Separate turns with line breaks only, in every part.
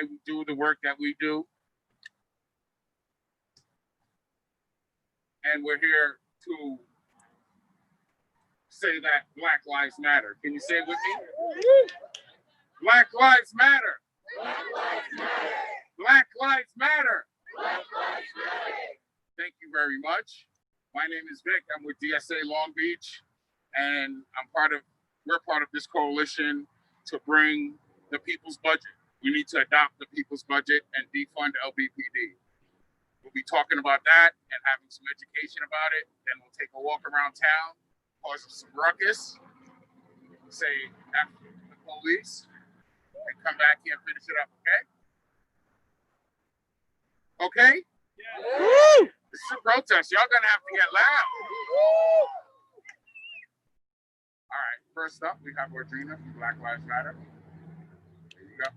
why we do the work that we do. And we're here to say that Black Lives Matter. Can you say it with me? Black Lives Matter.
Black Lives Matter.
Black Lives Matter.
Black Lives Matter.
Thank you very much. My name is Vic. I'm with DSA Long Beach, and we're part of this coalition to bring the people's budget. We need to adopt the people's budget and defund LBPD. We'll be talking about that and having some education about it. Then we'll take a walk around town, cause some ruckus, say after the police, and come back here and finish it up, okay? Okay? Yeah. This is a protest. Y'all gonna have to get loud. All right, first up, we have Audrina from Black Lives Matter. Here you go.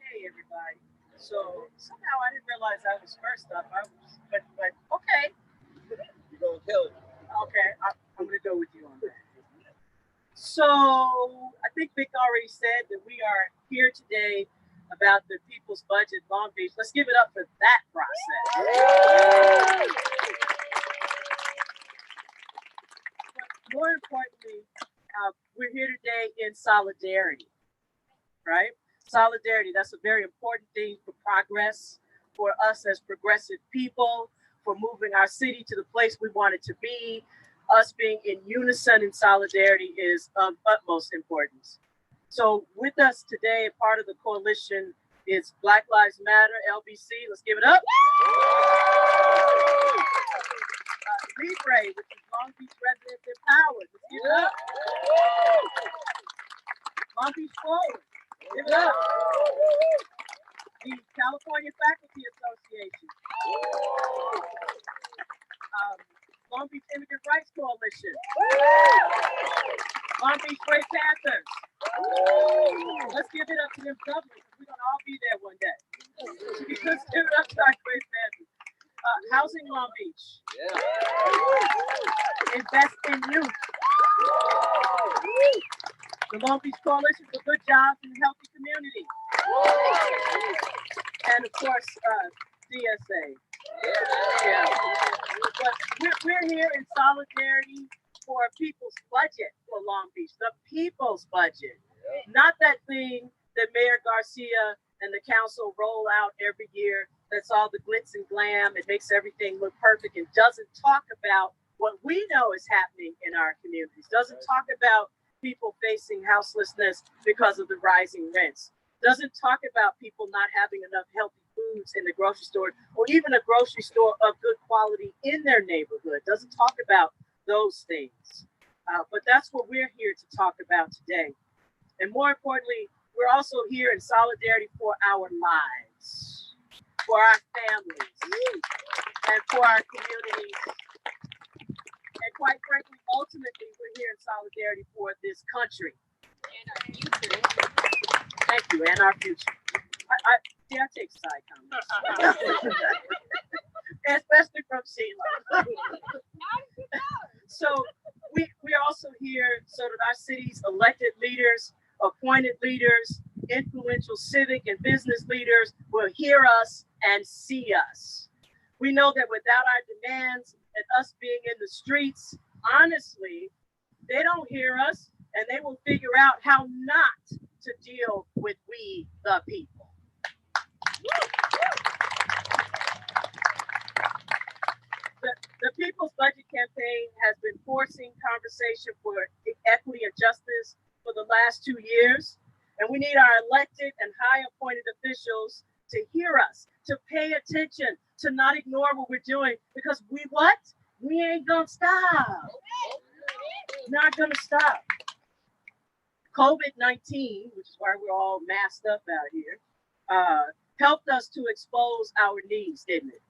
Hey everybody. So somehow I didn't realize I was first up. But okay.
You're gonna kill it.
Okay, I'm gonna go with you on that. So I think Vic already said that we are here today about the people's budget, Long Beach. Let's give it up for that process. But more importantly, we're here today in solidarity, right? Solidarity, that's a very important thing for progress, for us as progressive people, for moving our city to the place we want it to be. Us being in unison in solidarity is of utmost importance. So with us today, part of the coalition is Black Lives Matter, LBC. Let's give it up. Libre, which is Long Beach Residents Empowered. Let's give it up. Long Beach Forward. Give it up. The California Faculty Association. Long Beach Immigrant Rights Coalition. Long Beach Great Panthers. Let's give it up to them governors. We're going to all be there one day. Let's give it up to our Great Panthers. Housing Long Beach. Yeah. Invest in youth. The Long Beach Coalition for Good Jobs and Healthy Community. And of course, DSA. Yeah. But we're here in solidarity for people's budget for Long Beach, the people's budget. Not that thing that Mayor Garcia and the council roll out every year that's all the glitz and glam. It makes everything look perfect and doesn't talk about what we know is happening in our communities. Doesn't talk about people facing houselessness because of the rising rents. Doesn't talk about people not having enough healthy foods in the grocery store or even a grocery store of good quality in their neighborhood. Doesn't talk about those things. But that's what we're here to talk about today. And more importantly, we're also here in solidarity for our lives, for our families, and for our communities. And quite frankly, ultimately, we're here in solidarity for this country. And our future. Thank you, and our future. I take side comments. Especially from Sheila. So we're also here so that our city's elected leaders, appointed leaders, influential civic and business leaders will hear us and see us. We know that without our demands and us being in the streets, honestly, they don't hear us and they will figure out how not to deal with we, the people. The People's Budget Campaign has been forcing conversation for equity and justice for the last 2 years. And we need our elected and high appointed officials to hear us, to pay attention, to not ignore what we're doing, because we ain't gonna stop. Not gonna stop. COVID-19, which is why we're all masked up out here, helped us to expose our needs, didn't it?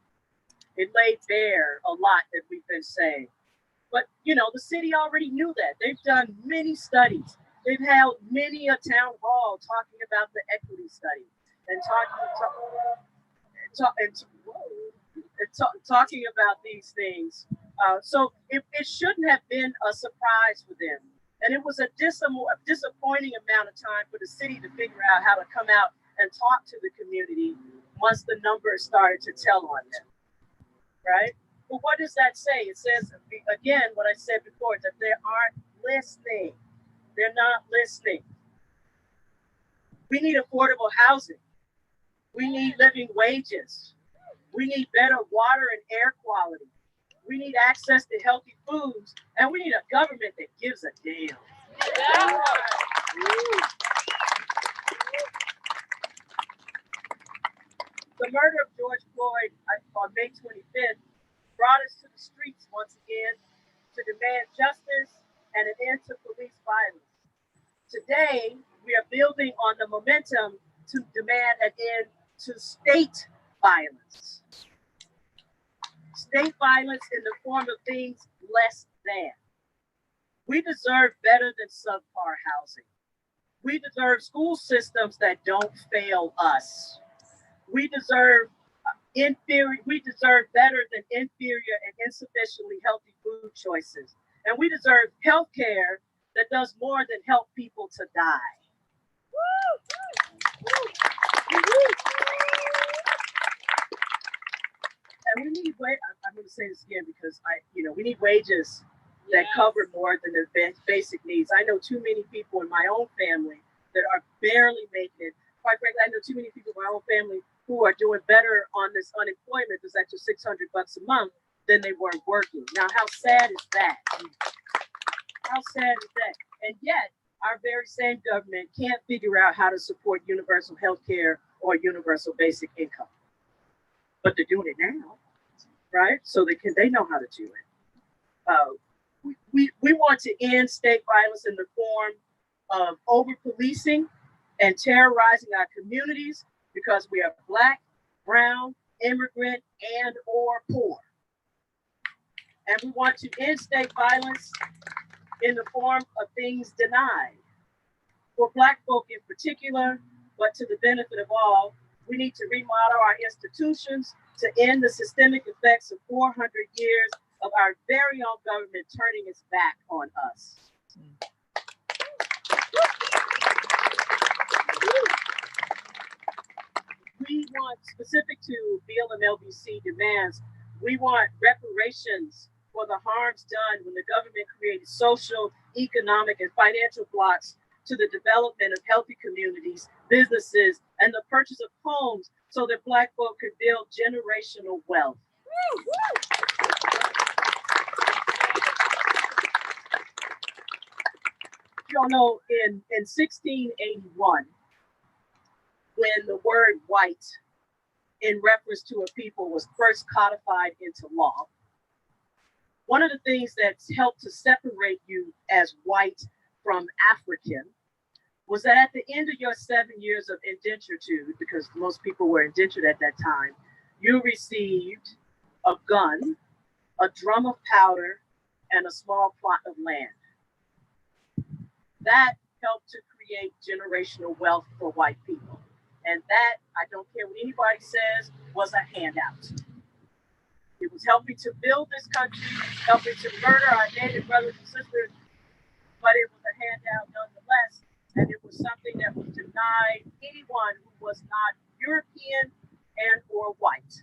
It laid bare a lot that we've been saying. But, the city already knew that. They've done many studies. They've held many a town hall talking about the equity study and talking about these things. So it shouldn't have been a surprise for them. And it was a disappointing amount of time for the city to figure out how to come out and talk to the community once the numbers started to tell on them, right? But what does that say? It says, again, what I said before, that they aren't listening. They're not listening. We need affordable housing. We need living wages. We need better water and air quality. We need access to healthy foods. And we need a government that gives a damn. The murder of George Floyd on May 25th brought us to the streets once again to demand justice and an end to police violence. Today, we are building on the momentum to demand an end to state violence. State violence in the form of things less than. We deserve better than subpar housing. We deserve school systems that don't fail us. We deserve better than inferior and insufficiently healthy food choices. And we deserve health care that does more than help people to die. And we need I'm going to say this again because we need wages that cover more than their basic needs. I know too many people in my own family that are barely making it. Quite frankly, I know too many people in my own family who are doing better on this unemployment, this extra $600 a month, than they were working. Now, how sad is that? How sad is that? And yet, our very same government can't figure out how to support universal health care or universal basic income. But they're doing it now, right? So they know how to do it. We want to end state violence in the form of over-policing and terrorizing our communities because we are Black, brown, immigrant, and or poor. And we want to end state violence in the form of things denied. For Black folk in particular, but to the benefit of all, we need to remodel our institutions to end the systemic effects of 400 years of our very own government turning its back on us. We want, specific to BLM-LBC demands, we want reparations for the harms done when the government created social, economic, and financial blocks to the development of healthy communities, businesses, and the purchase of homes so that Black folk could build generational wealth. You all know, in 1681, when the word white in reference to a people was first codified into law, one of the things that's helped to separate you as white from African was that at the end of your 7 years of indenturitude, because most people were indentured at that time, you received a gun, a drum of powder, and a small plot of land. That helped to create generational wealth for white people. And that, I don't care what anybody says, was a handout. It was helping to build this country, helping to murder our native brothers and sisters, but it was a handout nonetheless. And it was something that was denied anyone who was not European and or white.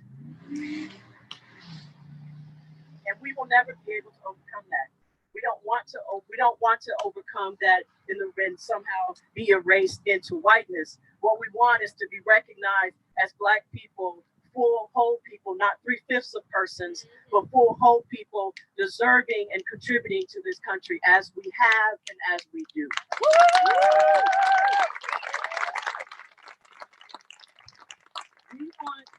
And we will never be able to overcome that. We don't want to overcome that and somehow be erased into whiteness. What we want is to be recognized as Black people, full, whole people, not 3/5 of persons, but full, whole people deserving and contributing to this country as we have and as we do. We want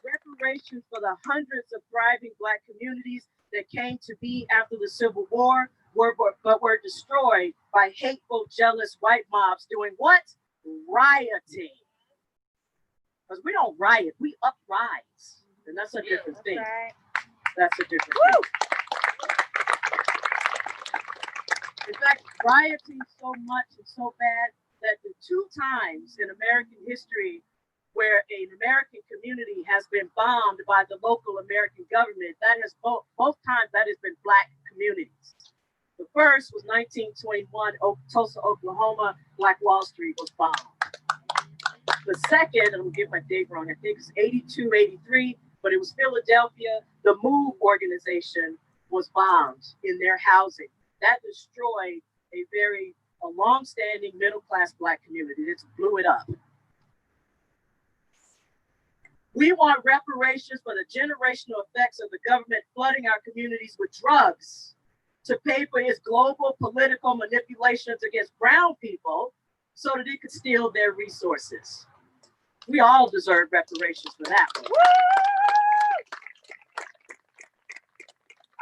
reparations for the hundreds of thriving Black communities that came to be after the Civil War, but were destroyed by hateful, jealous white mobs doing what? Rioting. Because we don't riot, we uprise. And that's a different thing.
Right.
That's a different thing. In fact, rioting so much and so bad that the 2 times in American history where an American community has been bombed by the local American government. That has both times that has been Black communities. The first was 1921, Tulsa, Oklahoma. Black Wall Street was bombed. The second, I'm gonna get my date wrong, I think it's 82, 83, but it was Philadelphia. The MOVE organization was bombed in their housing. That destroyed a long-standing middle-class Black community. It blew it up. We want reparations for the generational effects of the government flooding our communities with drugs to pay for its global political manipulations against brown people so that it could steal their resources. We all deserve reparations for that one.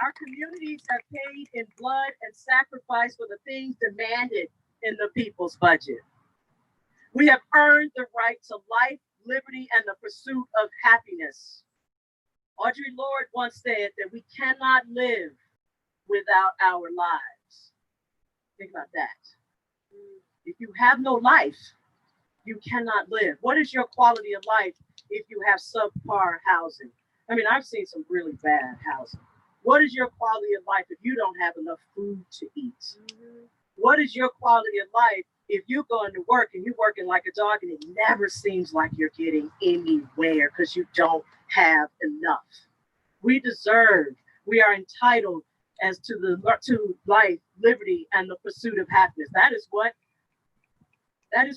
Our communities have paid in blood and sacrifice for the things demanded in the people's budget. We have earned the right to life, liberty, and the pursuit of happiness. Audre Lorde once said that we cannot live without our lives. Think about that. If you have no life, you cannot live. What is your quality of life if you have subpar housing? I mean, I've seen some really bad housing. What is your quality of life if you don't have enough food to eat? Mm-hmm. What is your quality of life if you're going to work and you're working like a dog and it never seems like you're getting anywhere because you don't have enough? We are entitled as to life, liberty, and the pursuit of happiness. That is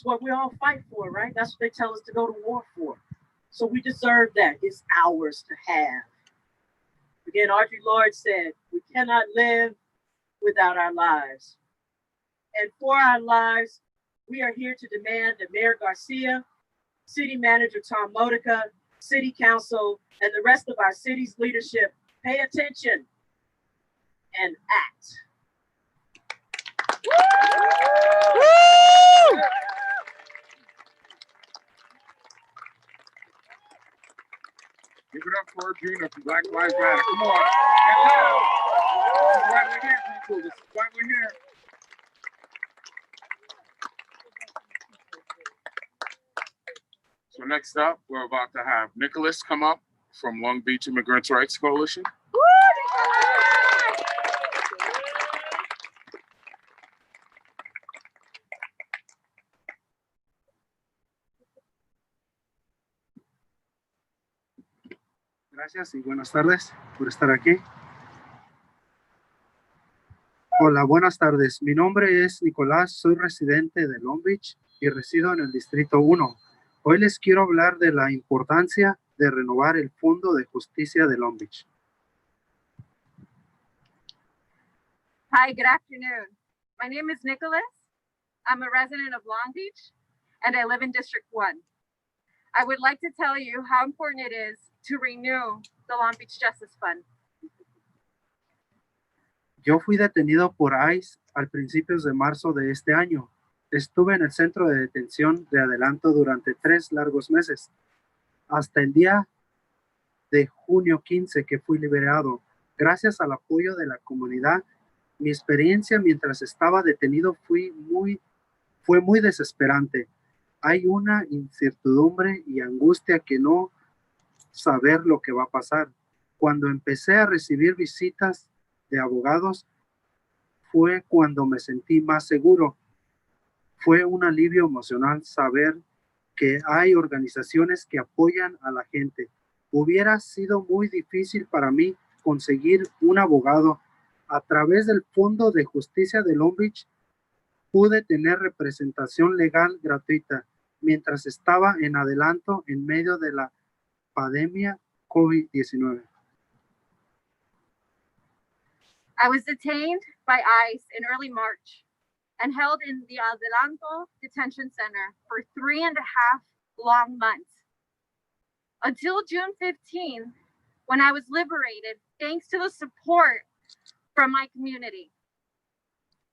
what we all fight for, right? That's what they tell us to go to war for. So we deserve that. It's ours to have. Again, Audre Lorde said, we cannot live without our lives. And for our lives, we are here to demand that Mayor Garcia, City Manager Tom Modica, City Council, and the rest of our city's leadership pay attention and act.
Woo!
Give it up for Gina from Black Lives Matter. Come on. This is why we're here, people. This is why we're here. So next up, we're about to have Nicholas come up from Long Beach Immigrant Rights Coalition.
Gracias y buenas tardes por estar aquí. Hola, buenas tardes. Mi nombre es Nicolás, soy residente de Long Beach y resido en el Distrito 1. Hoy les quiero hablar de la importancia de renovar el Fondo de Justicia de Long Beach.
Hi, good afternoon. My name is Nicholas. I'm a resident of Long Beach and I live in District 1. I would like to tell you how important it is to renew the Long Beach Justice Fund.
Yo fui detenido por ICE al principios de marzo de este año. Estuve en el centro de detención de adelanto durante 3 largos meses, hasta el día de junio 15 que fui liberado. Gracias al apoyo de la comunidad, mi experiencia mientras estaba detenido fue muy desesperante. Hay una incertidumbre y angustia que no saber lo que va a pasar. Cuando empecé a recibir visitas de abogados, fue cuando me sentí más seguro. Fue un alivio emocional saber que hay organizaciones que apoyan a la gente. Hubiera sido muy difícil para mí conseguir un abogado. A través del Fondo de Justicia de Long Beach, pude tener representación legal gratuita mientras estaba en adelanto en medio de la pandemia COVID-19.
I was detained by ICE in early March and held in the Adelanto Detention Center for 3.5 long months. Until June 15, when I was liberated, thanks to the support from my community.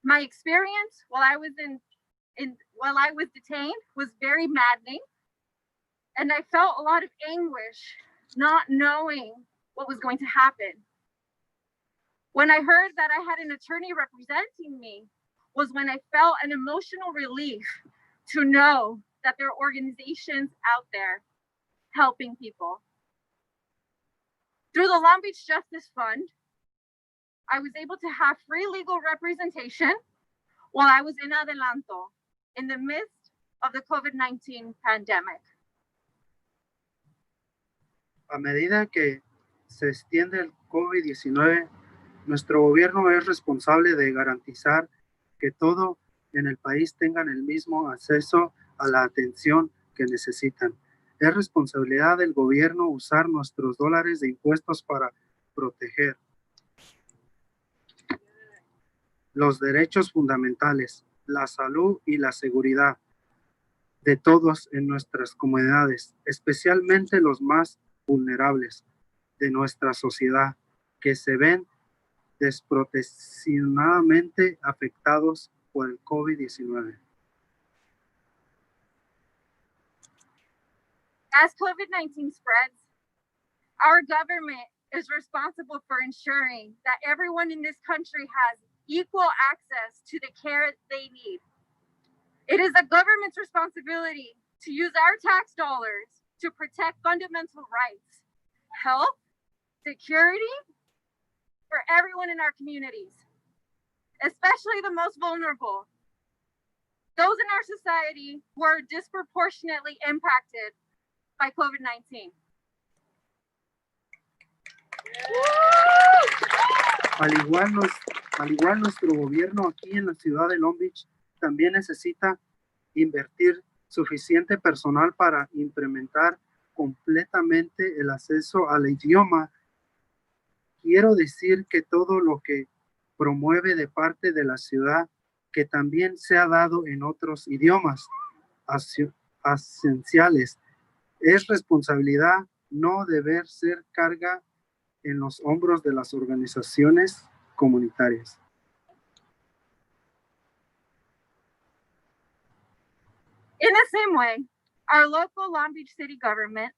My experience while I was detained was very maddening, and I felt a lot of anguish not knowing what was going to happen. When I heard that I had an attorney representing me was when I felt an emotional relief to know that there are organizations out there helping people. Through the Long Beach Justice Fund, I was able to have free legal representation while I was in Adelanto in the midst of the COVID-19 pandemic.
A medida que se extiende el COVID-19, nuestro gobierno es responsable de garantizar que todo en el país tengan el mismo acceso a la atención que necesitan. Es responsabilidad del gobierno usar nuestros dólares de impuestos para proteger los derechos fundamentales, la salud y la seguridad de todos en nuestras comunidades, especialmente los más vulnerables de nuestra sociedad, que se ven desproporcionadamente afectados por el COVID-19.
As COVID-19 spreads, our government is responsible for ensuring that everyone in this country has equal access to the care they need. It is the government's responsibility to use our tax dollars to protect fundamental rights, health, security for everyone in our communities, especially the most vulnerable, those in our society who are disproportionately impacted by COVID-19.
Al igual nuestro gobierno aquí en la ciudad de Long Beach también necesita invertir suficiente personal para implementar completamente el acceso al idioma. Quiero decir que todo lo que promueve de parte de la ciudad, que también se ha dado en otros idiomas esenciales, es responsabilidad, no deber ser carga en los hombros de las organizaciones comunitarias.
In the same way, our local Long Beach City government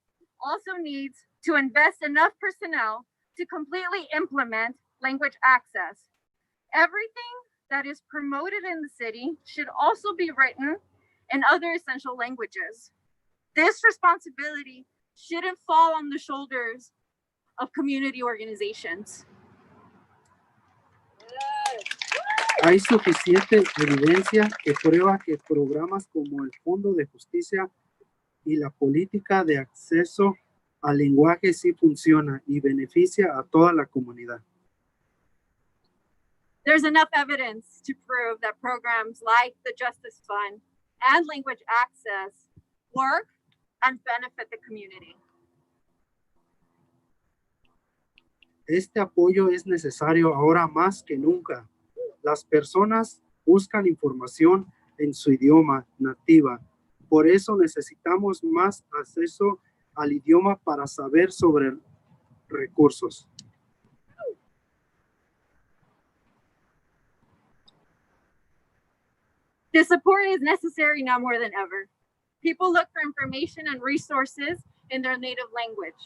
also needs to invest enough personnel to completely implement language access. Everything that is promoted in the city should also be written in other essential languages. This responsibility shouldn't fall on the shoulders of community organizations.
Hay suficiente evidencia que prueba que programas como el Fondo de Justicia y la política de acceso al lenguaje sí funciona y beneficia a toda la comunidad.
There's enough evidence to prove that programs like the Justice Fund and language access work and benefit the community.
Este apoyo es necesario ahora más que nunca. Las personas buscan información en su idioma nativa. Por eso necesitamos más acceso al idioma para saber sobre recursos.
This support is necessary now more than ever. People look for information and resources in their native language.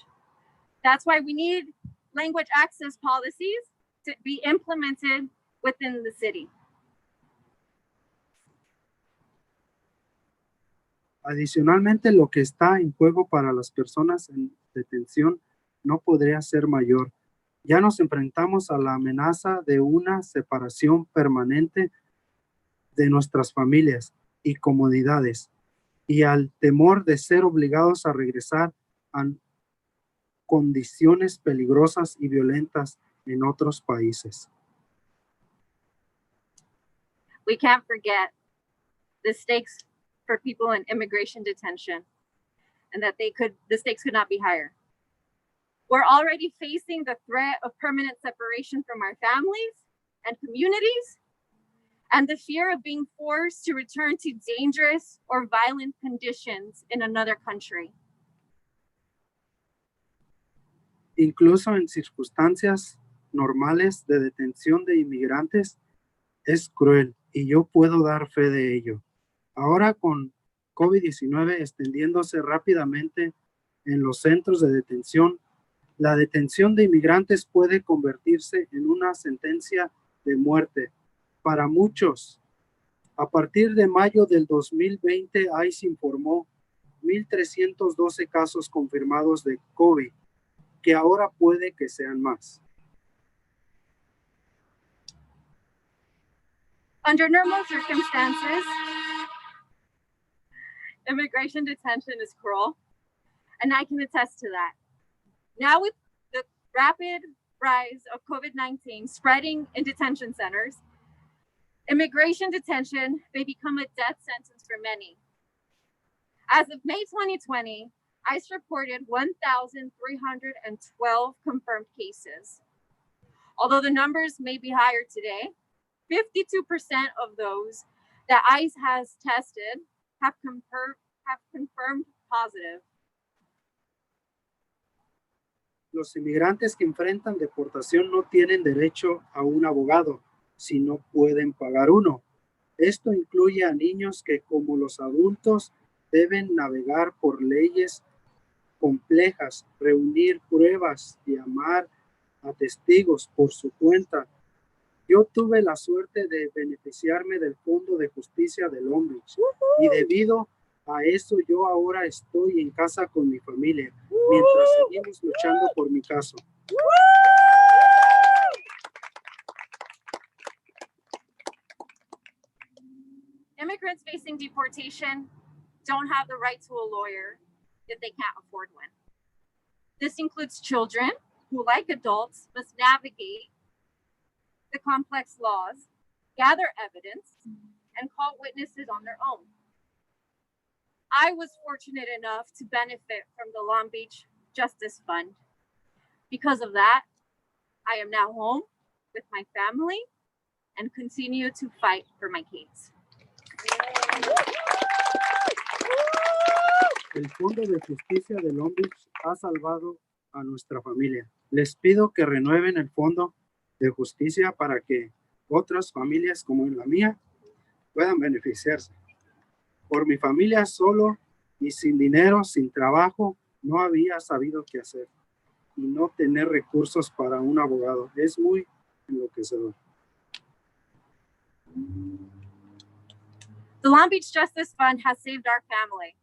That's why we need language access policies to be implemented within the city.
Adicionalmente, lo que está en juego para las personas en detención no podría ser mayor. Ya nos enfrentamos a la amenaza de una separación permanente de nuestras familias y comodidades y al temor de ser obligados a regresar a condiciones peligrosas y violentas en otros países.
We can't forget the stakes for people in immigration detention and that the stakes could not be higher. We're already facing the threat of permanent separation from our families and communities and the fear of being forced to return to dangerous or violent conditions in another country.
Incluso en circunstancias normales de detención de inmigrantes, es cruel y yo puedo dar fe de ello. Ahora con COVID-19 extendiéndose rápidamente en los centros de detención, la detención de inmigrantes puede convertirse en una sentencia de muerte para muchos. A partir de mayo del 2020, ICE informó 1,312 casos confirmados de COVID, que ahora puede que sean más.
Under normal circumstances, immigration detention is cruel, and I can attest to that. Now with the rapid rise of COVID-19 spreading in detention centers, immigration detention may become a death sentence for many. As of May 2020, ICE reported 1,312 confirmed cases. Although the numbers may be higher today, 52% of those that ICE has tested have confirmed positive.
Los inmigrantes que enfrentan deportación no tienen derecho a un abogado si no pueden pagar uno. Esto incluye a niños que, como los adultos, deben navegar por leyes complejas, reunir pruebas, llamar a testigos por su cuenta. Yo tuve la suerte de beneficiarme del Fondo de Justicia de Long Beach y debido a eso yo ahora estoy en casa con mi familia mientras seguimos luchando por mi caso.
Immigrants facing deportation don't have the right to a lawyer if they can't afford one. This includes children who, like adults, must navigate the complex laws, gather evidence, and call witnesses on their own. I was fortunate enough to benefit from the Long Beach Justice Fund. Because of that, I am now home with my family and continue to fight for my case.
El Fondo de Justicia de Long Beach ha salvado a nuestra familia. Les pido que renueven el Fondo de Justicia para que otras familias como la mía puedan beneficiarse. Por mi familia solo y sin dinero, sin trabajo, no había sabido qué hacer. Y no tener recursos para un abogado es muy enloquecedor.
The Long Beach Justice Fund has saved our family.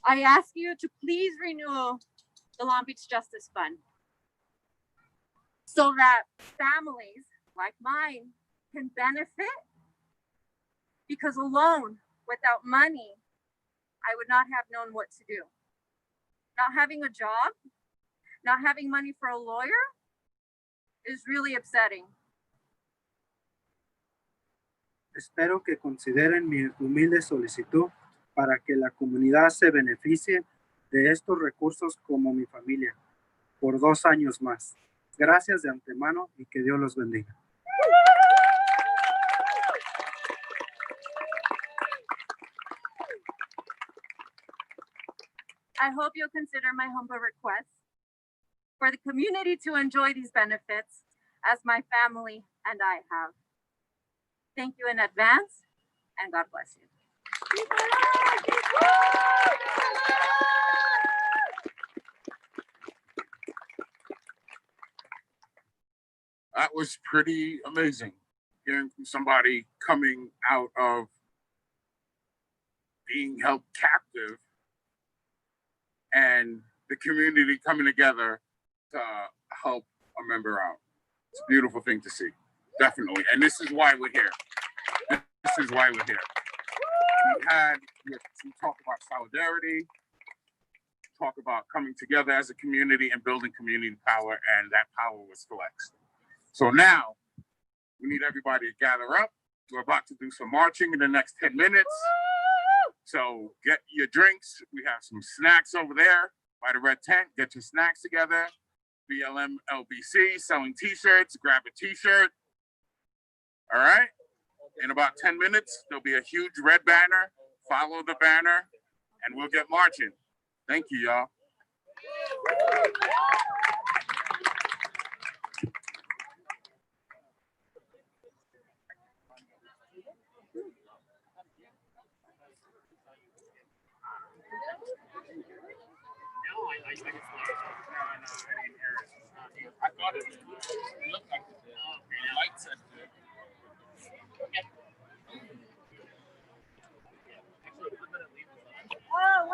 I ask you to please renew the Long Beach Justice Fund so that families like mine can benefit, because alone, without money, I would not have known what to do. Not having a job, not having money for a lawyer is really upsetting.
Espero que consideren mi humilde solicitud para que la comunidad se beneficie de estos recursos como mi familia por 2 años más. Gracias de antemano y que Dios los bendiga.
I hope you'll consider my humble request for the community to enjoy these benefits as my family and I have. Thank you in advance, and God bless you.
That was pretty amazing. Hearing from somebody coming out of being held captive and the community coming together to help a member out. It's a beautiful thing to see, definitely. And this is why we're here. This is why we're here. We talk about solidarity, talk about coming together as a community and building community power, and that power was flexed. So now we need everybody to gather up. We're about to do some marching in the next 10 minutes. So get your drinks. We have some snacks over there by the red tent. Get your snacks together. BLM LBC selling t-shirts. Grab a t-shirt. All right. In about 10 minutes, there'll be a huge red banner. Follow the banner and we'll get marching. Thank you, y'all. I thought it looked like the light said it.
Oh,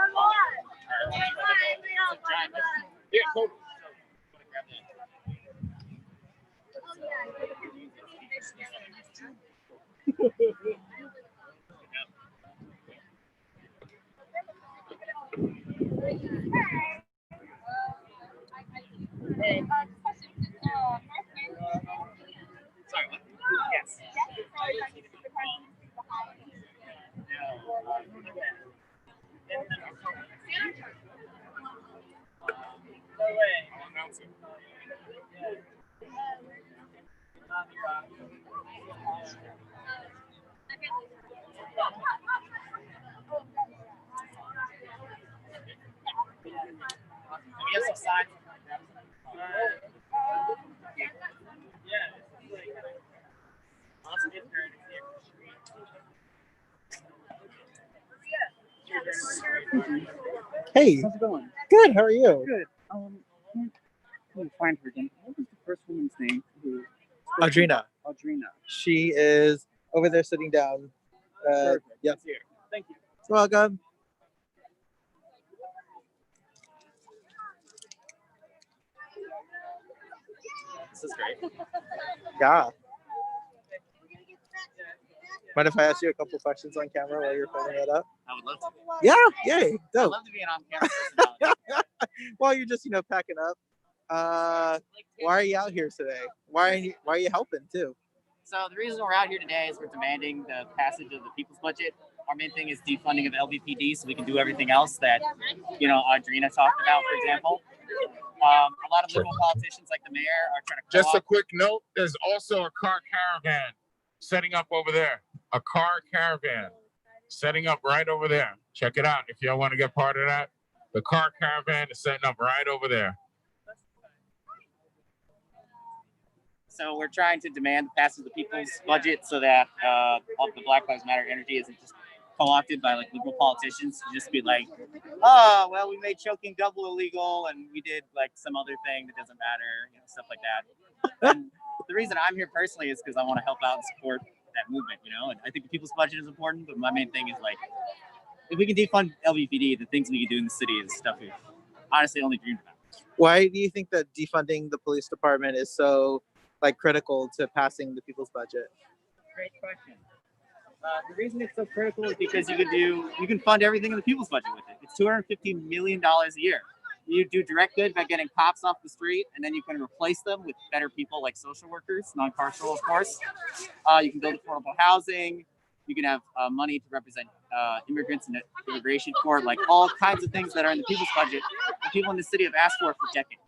Sorry, what? Yes.
No way.
I'll announce it.
We have some signs. Awesome.
Hey,
How's it going?
good. How are you?
Good. Let me find her again. What was the first woman's name?
Audrina.
Audrina.
She is over there sitting down.
Perfect.
Yep.
That's here. Thank you.
You're welcome.
This is great.
Yeah. Mind if I ask you a couple questions on camera while you're filming that up?
I would love to.
Yeah. Yay.
I'd
Dope.
love to be an on-camera personality.
While you're just packing up. Why are you out here today? Why are you helping too?
So the reason we're out here today is we're demanding the passage of the people's budget. Our main thing is defunding of LVPD so we can do everything else that, Audrina talked about, for example. A lot of liberal politicians like the mayor are trying to
Just a quick note, there's also a car caravan setting up over there. A car caravan setting up right over there. Check it out if y'all want to get part of that. The car caravan is setting up right over there.
So we're trying to demand the passage of the people's budget so that all the Black Lives Matter energy isn't just co-opted by like liberal politicians to just be like, oh, well, we made choking double illegal and we did like some other thing that doesn't matter, stuff like that. And the reason I'm here personally is because I want to help out and support that movement, and I think the people's budget is important, but my main thing is like, if we can defund LVPD, the things we can do in the city is stuff we've honestly only dreamed about.
Why do you think that defunding the police department is so critical to passing the people's budget?
Great question. The reason it's so critical is because you can fund everything in the people's budget with it. It's $250 million a year. You do direct good by getting cops off the street, and then you can replace them with better people like social workers, non-carceral, of course. You can build affordable housing. You can have money to represent immigrants in the immigration court, like all kinds of things that are in the people's budget that people in the city have asked for decades.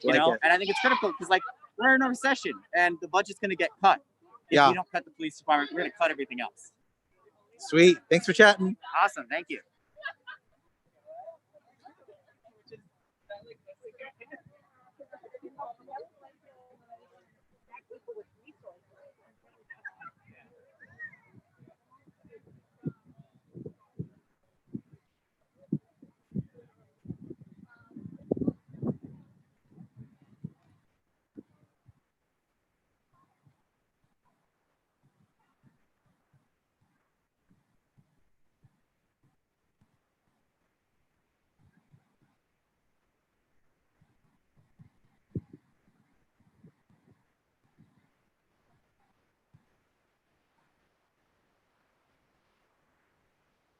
And I think it's critical because we're in a recession and the budget's going to get cut. If we don't cut the police department, we're going to cut everything else.
Sweet. Thanks for chatting.
Awesome. Thank you.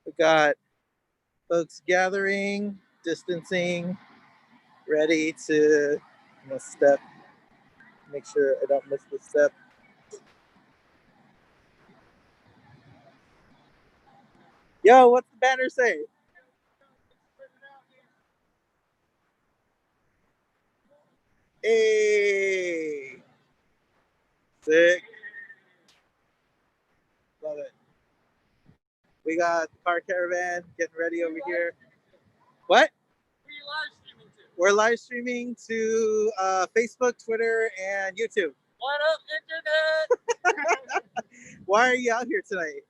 We got folks gathering, distancing, ready to step. Make sure I don't miss the step. Yo, what's the banner say? Hey, sick. Love it. We got the car caravan getting ready over here. What? We're live streaming to Facebook, Twitter, and YouTube.
What up, Internet?
Why are you out here tonight?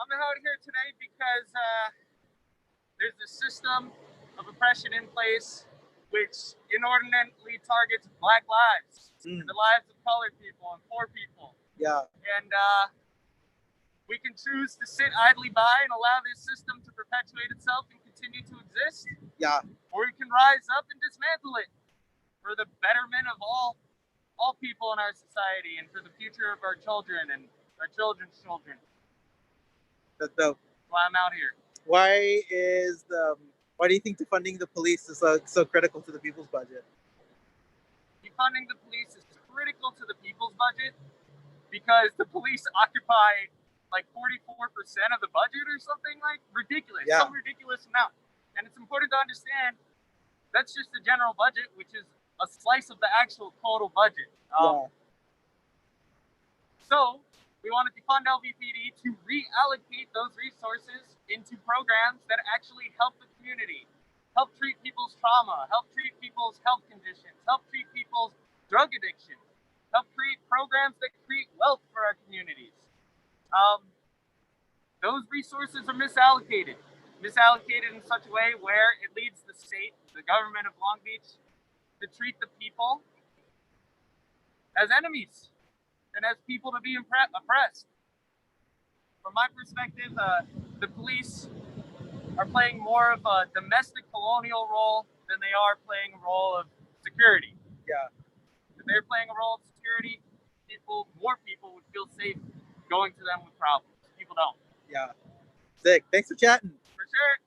I'm out here today because there's a system of oppression in place which inordinately targets Black lives and the lives of colored people and poor people.
Yeah.
And we can choose to sit idly by and allow this system to perpetuate itself and continue to exist.
Yeah.
Or we can rise up and dismantle it for the betterment of all people in our society and for the future of our children and our children's children.
That's dope.
That's why I'm out here.
Why do you think defunding the police is so critical to the people's budget?
Defunding the police is critical to the people's budget because the police occupy like 44% of the budget or something, like ridiculous,
Yeah.
some ridiculous amount. And it's important to understand that's just the general budget, which is a slice of the actual total budget. So we want to defund LVPD to reallocate those resources into programs that actually help the community, help treat people's trauma, help treat people's health conditions, help treat people's drug addiction, help create programs that create wealth for our communities. Those resources are misallocated in such a way where it leads the state, the government of Long Beach, to treat the people as enemies and as people to be oppressed. From my perspective, the police are playing more of a domestic colonial role than they are playing a role of security.
Yeah.
If they're playing a role of security, more people would feel safe going to them with problems. People don't.
Yeah. Sick. Thanks for chatting.
For sure.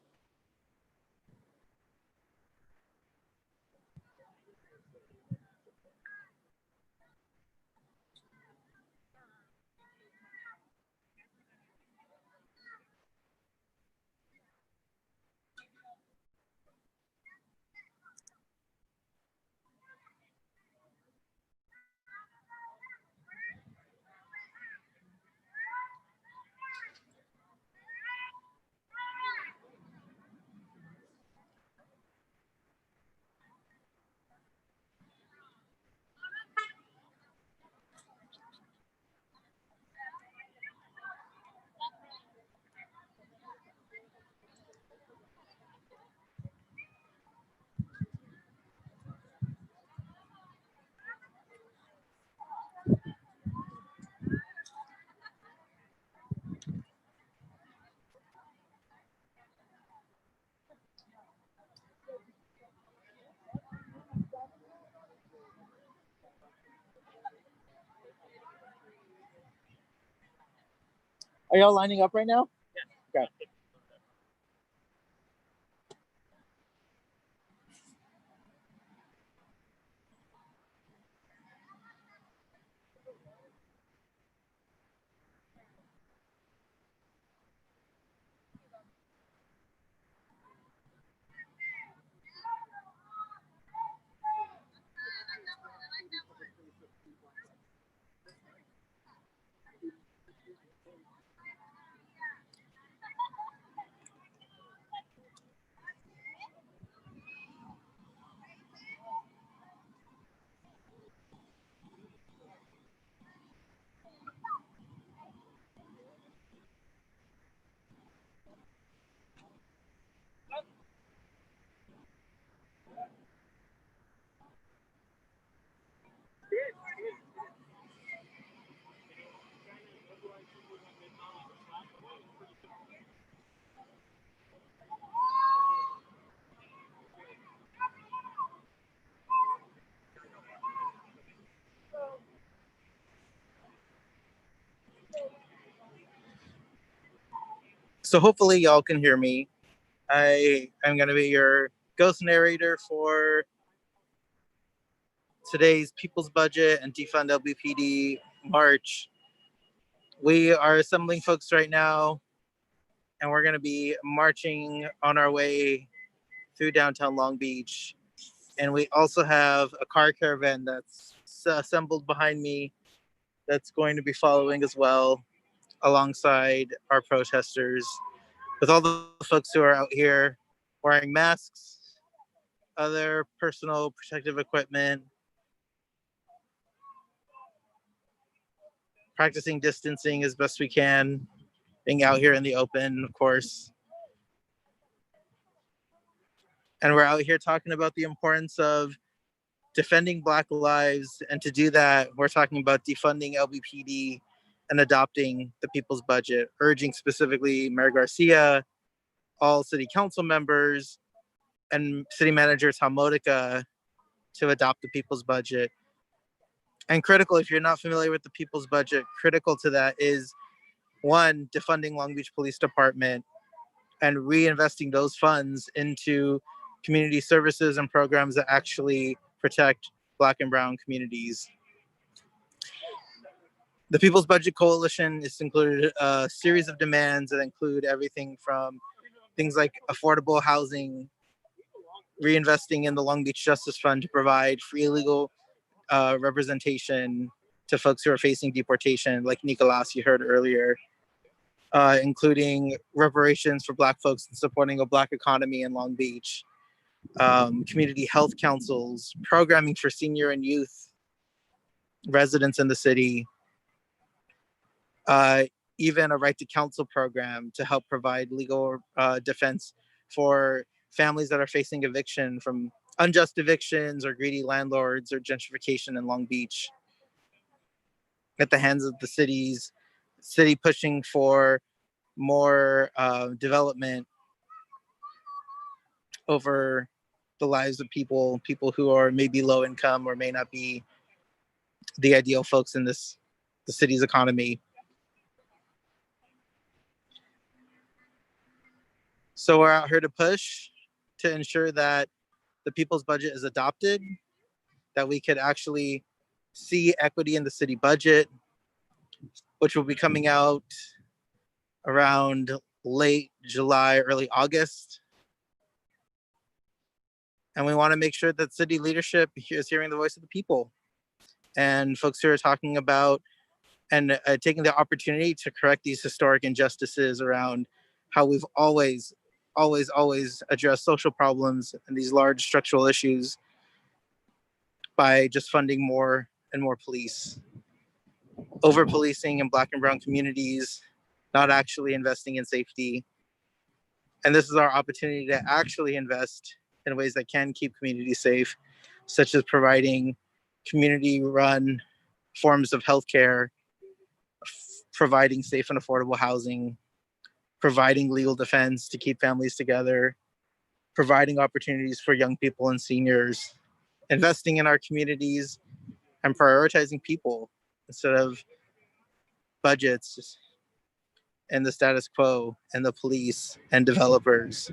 Are y'all lining up right now?
Yeah.
Okay. So hopefully y'all can hear me. I'm going to be your ghost narrator for today's People's Budget and Defund LBPD March. We are assembling folks right now, and we're going to be marching on our way through downtown Long Beach. And we also have a car caravan that's assembled behind me that's going to be following as well alongside our protesters, with all the folks who are out here wearing masks, other personal protective equipment, practicing distancing as best we can, being out here in the open, of course. And we're out here talking about the importance of defending Black lives. And to do that, we're talking about defunding LBPD and adopting the people's budget, urging specifically Mayor Garcia, all city council members, and city manager Tom Modica to adopt the people's budget. And critical, if you're not familiar with the people's budget, critical to that is one, defunding Long Beach Police Department and reinvesting those funds into community services and programs that actually protect Black and Brown communities. The People's Budget Coalition has included a series of demands that include everything from things like affordable housing, reinvesting in the Long Beach Justice Fund to provide free legal representation to folks who are facing deportation, like Nicolas, you heard earlier, including reparations for Black folks and supporting a Black economy in Long Beach, community health councils, programming for senior and youth residents in the city, even a right to counsel program to help provide legal defense for families that are facing eviction from unjust evictions or greedy landlords or gentrification in Long Beach at the hands of the city pushing for more development over the lives of people who are maybe low income or may not be the ideal folks in the city's economy. So we're out here to push to ensure that the people's budget is adopted, that we could actually see equity in the city budget, which will be coming out around late July, early August. And we want to make sure that city leadership is hearing the voice of the people and folks who are talking about and taking the opportunity to correct these historic injustices around how we've always addressed social problems and these large structural issues by just funding more and more police, over policing in Black and Brown communities, not actually investing in safety. And this is our opportunity to actually invest in ways that can keep communities safe, such as providing community-run forms of healthcare, providing safe and affordable housing, providing legal defense to keep families together, providing opportunities for young people and seniors, investing in our communities, and prioritizing people instead of budgets and the status quo and the police and developers.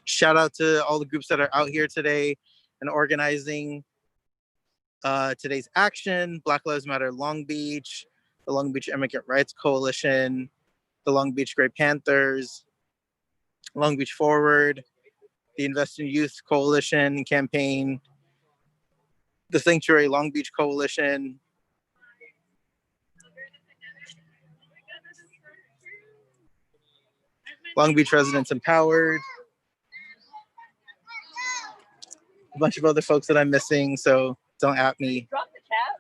Shout out to all the groups that are out here today and organizing today's action: Black Lives Matter Long Beach, the Long Beach Immigrant Rights Coalition, the Long Beach Grey Panthers, Long Beach Forward, the Invest in Youth Coalition campaign, the Sanctuary Long Beach Coalition, Long Beach Residents Empowered, a bunch of other folks that I'm missing, so don't at me.
Drop the cat.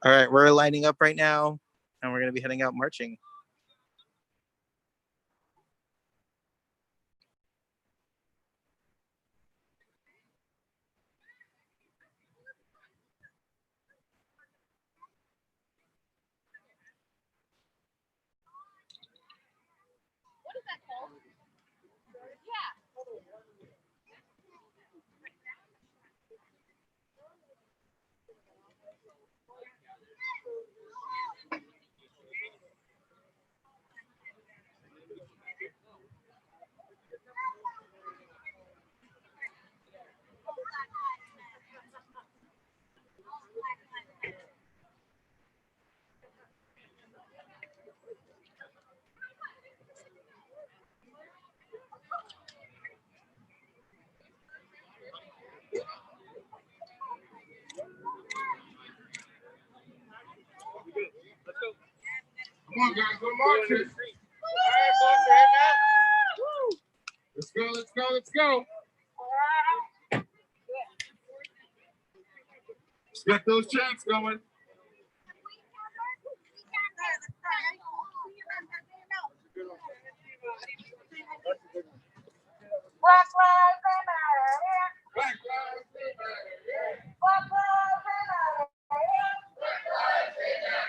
All right, we're lining up right now, and we're going to be heading out marching.
What is that called?
Come on, guys, we're marching. Let's go, let's go, let's go. Let's get those chants going.
Black lives matter.
Black lives matter.
Black lives matter.
Black lives matter.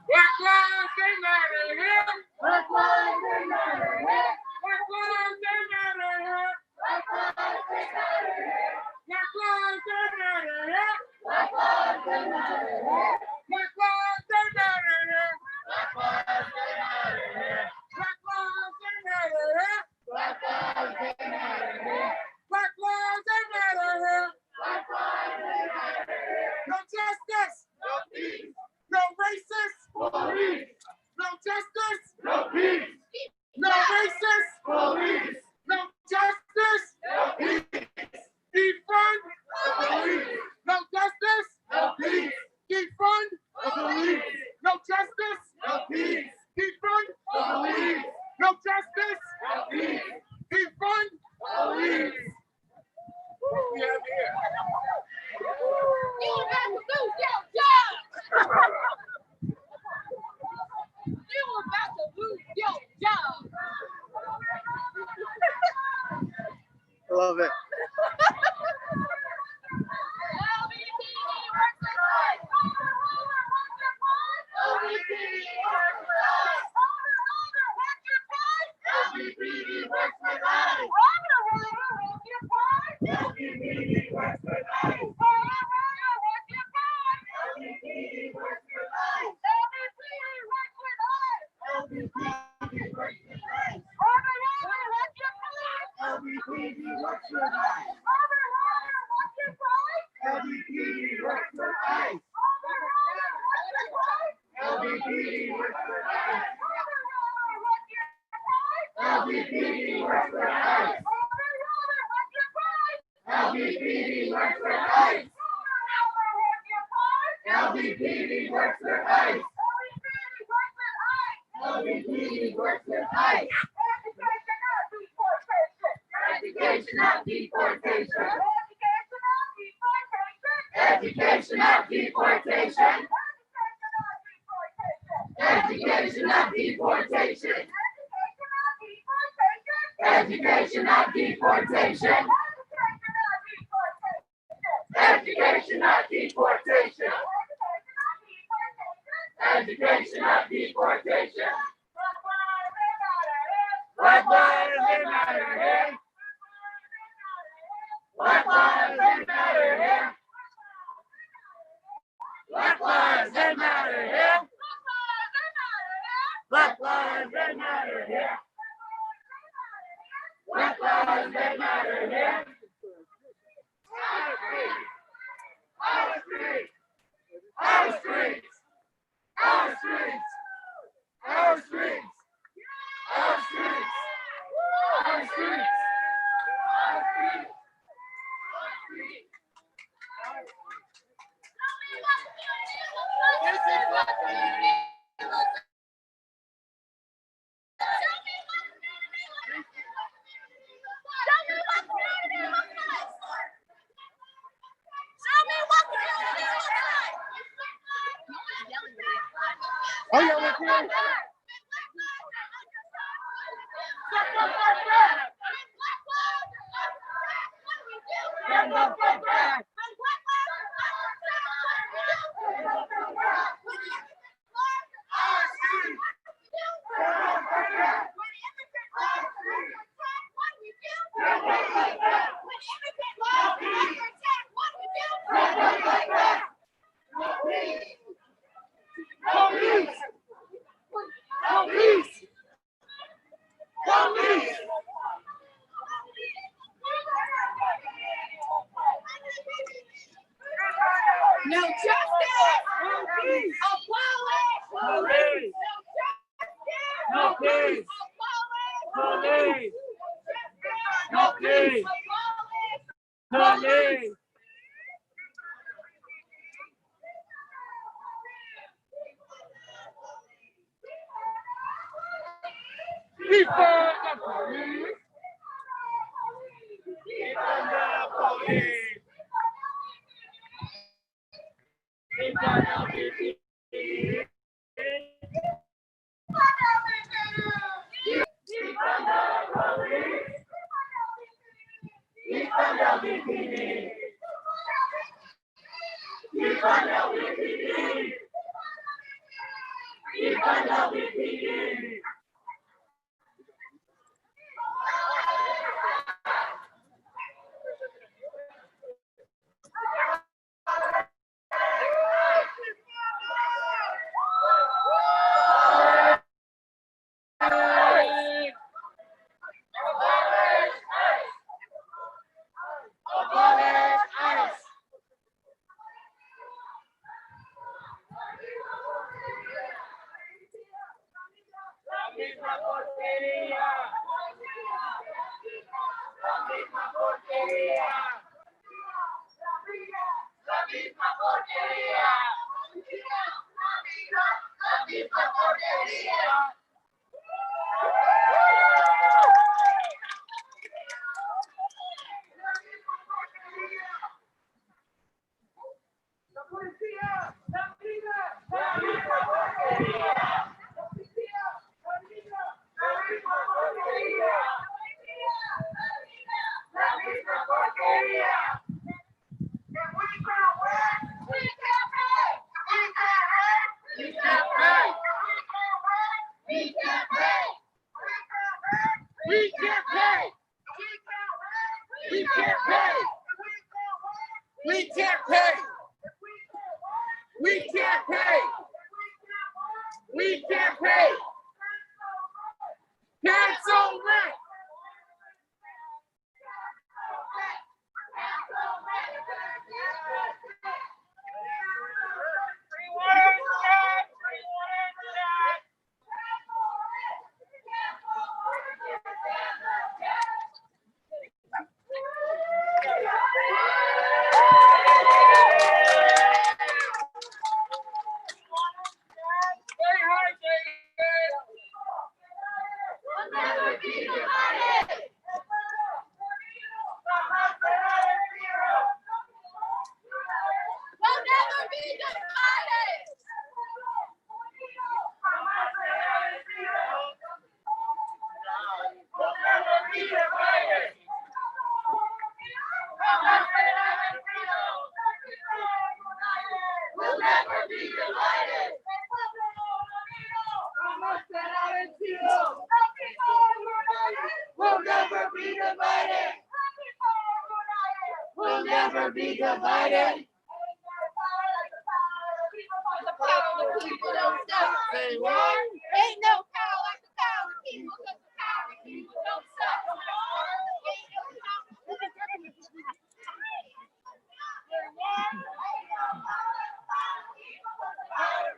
Black lives, they matter here. Black lives, they matter here. Black lives, they matter here. Black lives, they matter here. Black lives, they matter here. Black lives, they matter here. Black lives, they matter here. Black lives, they matter here. Black lives, they matter here. Black lives, they matter here. Black lives, they matter here. Black lives, they matter here. No justice. No peace. No racist. Police. No justice. No peace. No racist. Police. No justice. No peace. Defund the police. No justice. No peace. Defund the police. No justice. No peace. Defund the police. No justice. No peace. Defund the police. What we have here?
You got to lose your job. You about to lose your job.
I love it.
No justice! Abolish! No peace! Police! No peace! Police! Defund the police! Defund the police! never be divided. People don't stop. Say what? Ain't no power like the power of people, 'cause the power of people don't stop.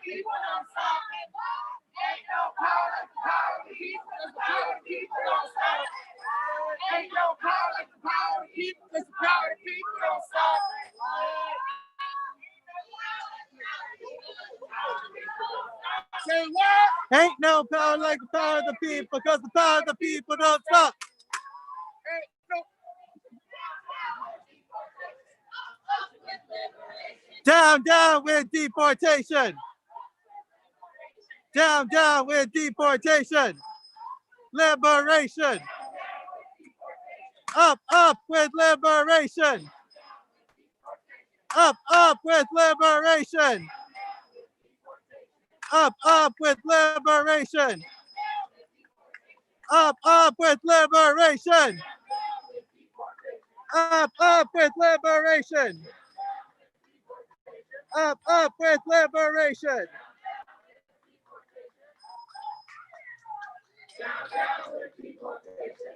People don't stop. Ain't no power like the power of people, 'cause the power of people don't stop. Ain't no power like the power of people, 'cause the power of people don't stop. Say what?
Ain't no power like the power of the people, because the power of the people don't stop. Down, down with deportation. Down, down with deportation. Liberation. Up, up with liberation. Up, up with liberation. Up, up with liberation. Up, up with liberation. Up, up with liberation. Up, up with liberation.
Down, down with deportation.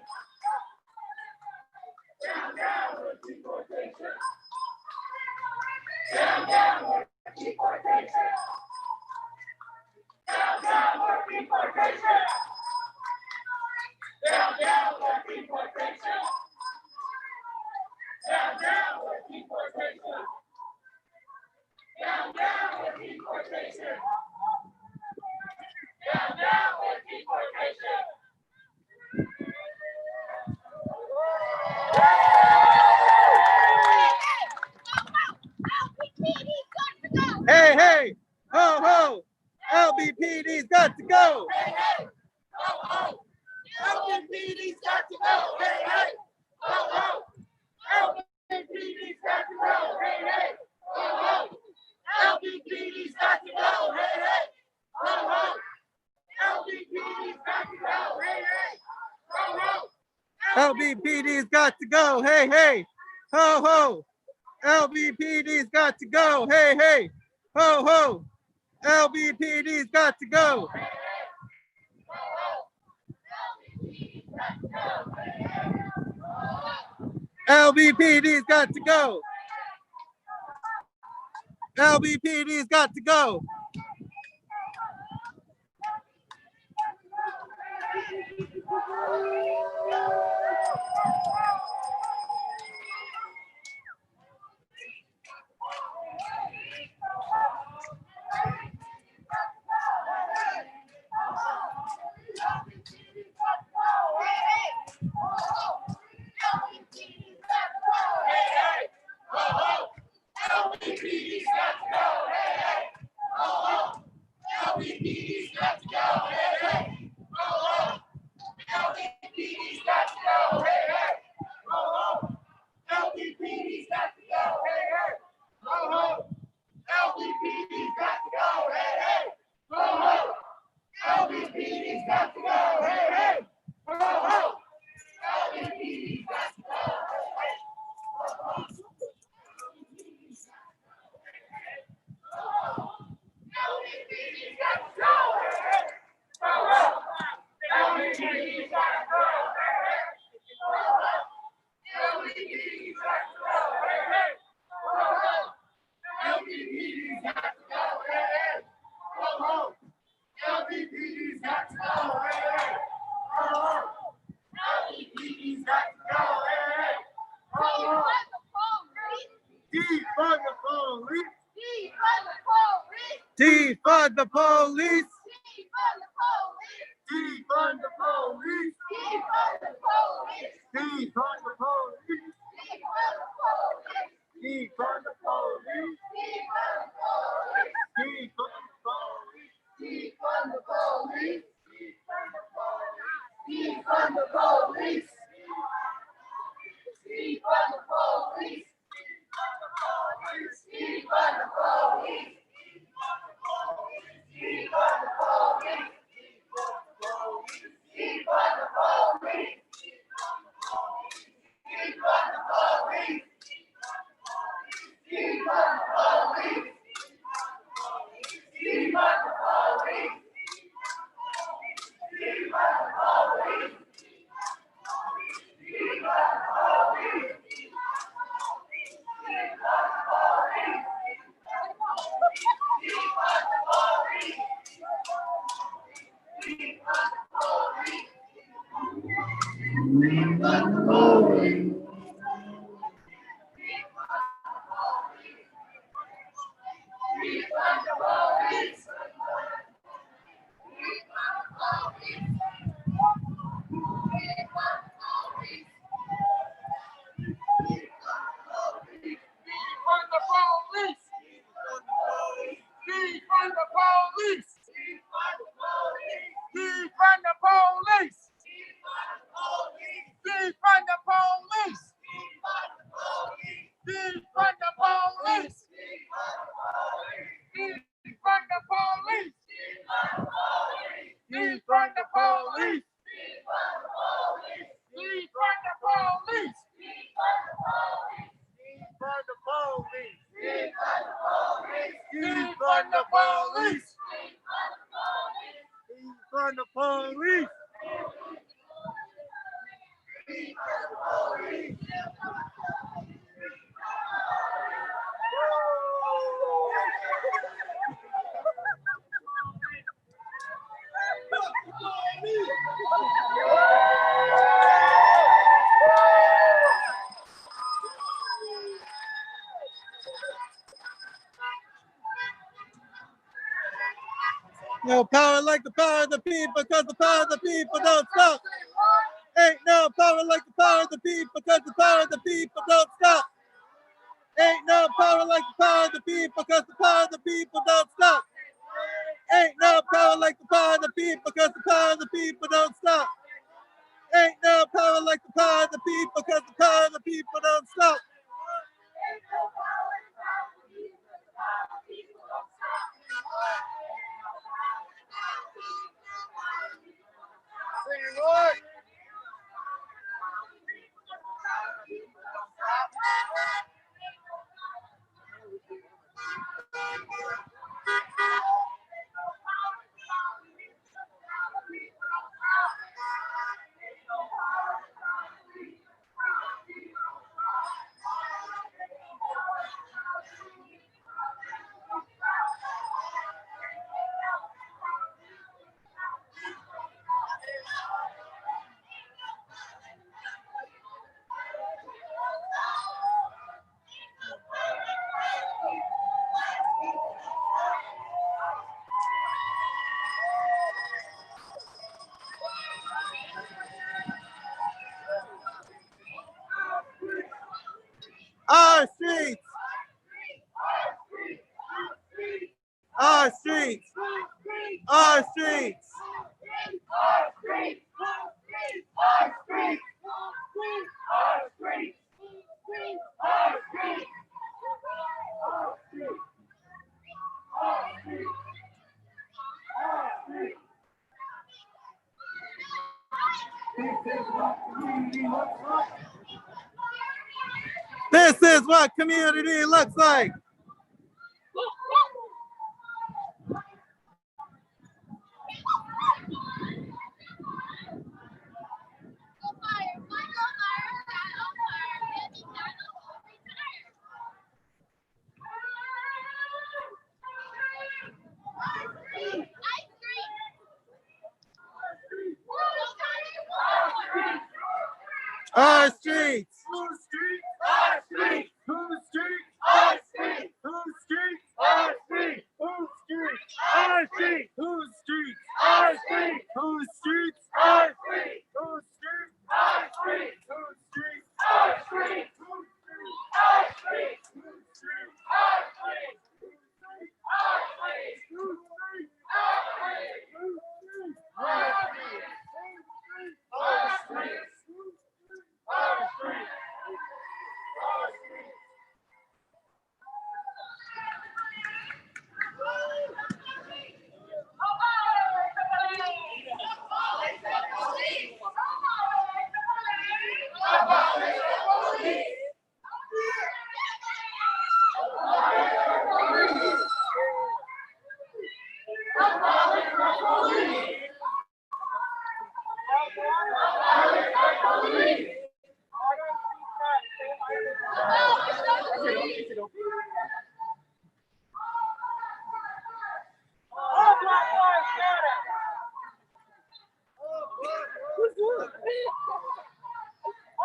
Down, down with deportation. Down, down with deportation. Down, down with deportation. Down, down with deportation. Down, down with deportation. Down, down with deportation. Down, down with deportation.
Hey, hey, ho, ho, LBPD's got to go.
Hey, hey, ho, ho, LBPD's got to go. Hey, hey, ho, ho, LBPD's got to go. Hey, hey, ho, ho, LBPD's got to go. Hey, hey, ho, ho, LBPD's got to go. Hey, hey, ho, ho.
LBPD's got to go. Hey, hey, ho, ho. LBPD's got to go. Hey, hey, ho, ho. LBPD's got to go. LBPD's got to go. LBPD's got to go. Defund the police. Defund the police. Defund the police. Defund the police. Defund the police. Defund the police. Defund the police. Defund the police. Defund the police. Defund the police. Defund the police. Defund the police. No power like the power of the people, because the power of the people don't stop. Ain't no power like the power of the people, because the power of the people don't stop. Ain't no power like the power of the people, because the power of the people don't stop. Ain't no power like the power of the people, because the power of the people don't stop. Ain't no power like the power of the people, because the power of the people don't stop. Our streets. Our streets. Our streets. This is what community looks like. Our streets. Whose streets? Our streets. Whose streets? Our streets. Whose streets? Our streets. Whose streets? Our streets. Whose streets? Our streets. Whose streets? Our streets. Whose streets? Our streets. Whose streets? Our streets. Whose streets? Our streets. Whose streets? Our streets. Our streets. Whose streets? Our streets. Whose streets? Our streets. Our streets. Our streets.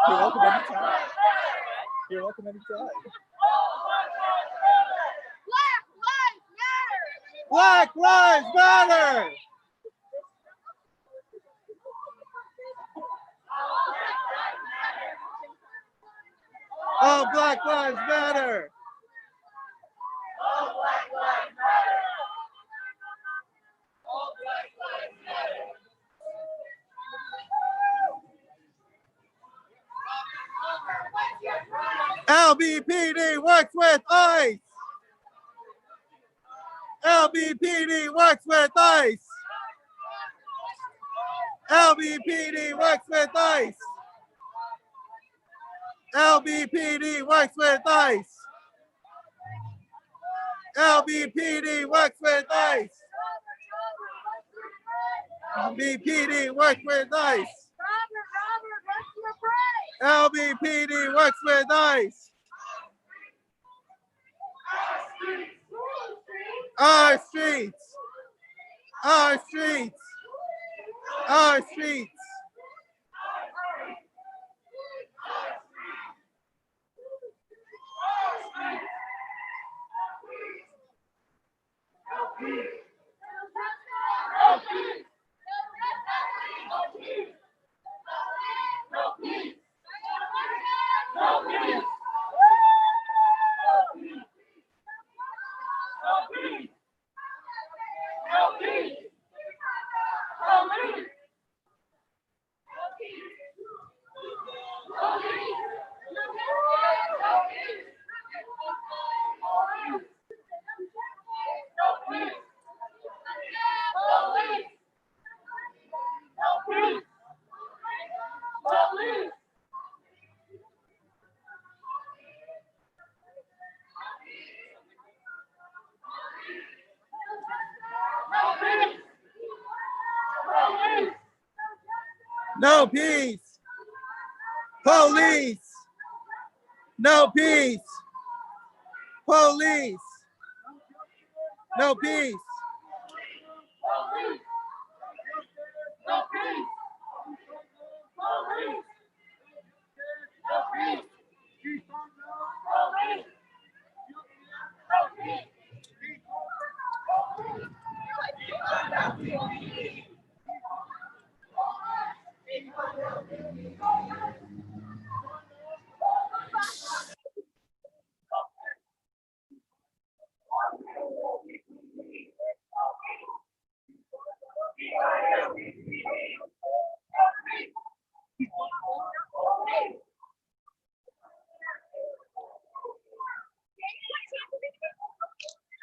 You're welcome anytime. You're welcome anytime. Black Lives Matter! All Black Lives Matter! LBPD works with ICE! LBPD works with ICE! LBPD works with ICE! LBPD works with ICE! LBPD works with ICE! LBPD works with ICE! LBPD works with ICE! Our streets! Our streets! Our streets! No peace! Police! No peace! Police! No peace!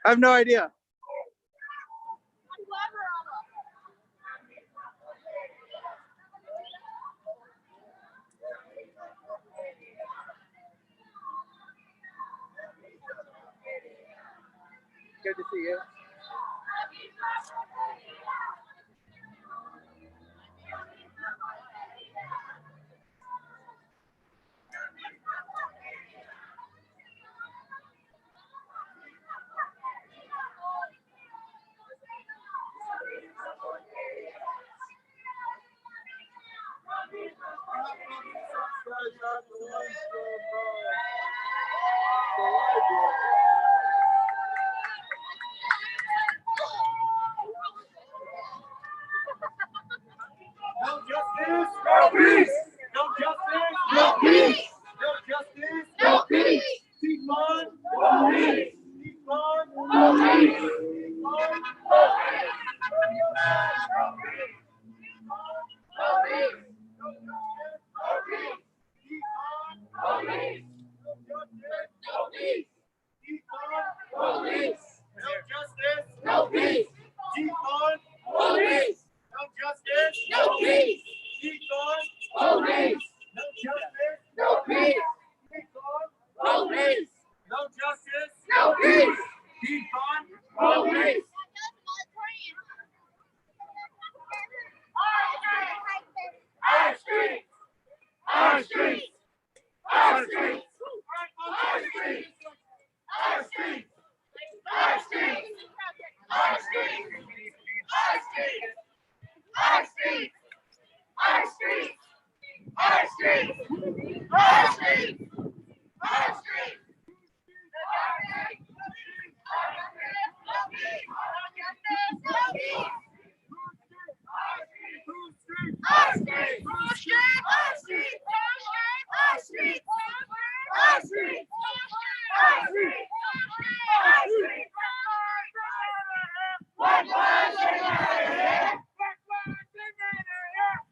I have no idea. Good to see you.
No justice, no peace. No justice, no peace. No justice, no peace. Defund police. Defund police. Defund police. No justice, no peace. Defund police. No justice, no peace. Defund police. No justice, no peace. Defund police. No justice, no peace. Defund police. Our streets. Our streets. Our streets. Our streets. Our streets. Our streets. Our streets. Our streets. Our streets. Our streets. Our streets. Our streets! Our streets!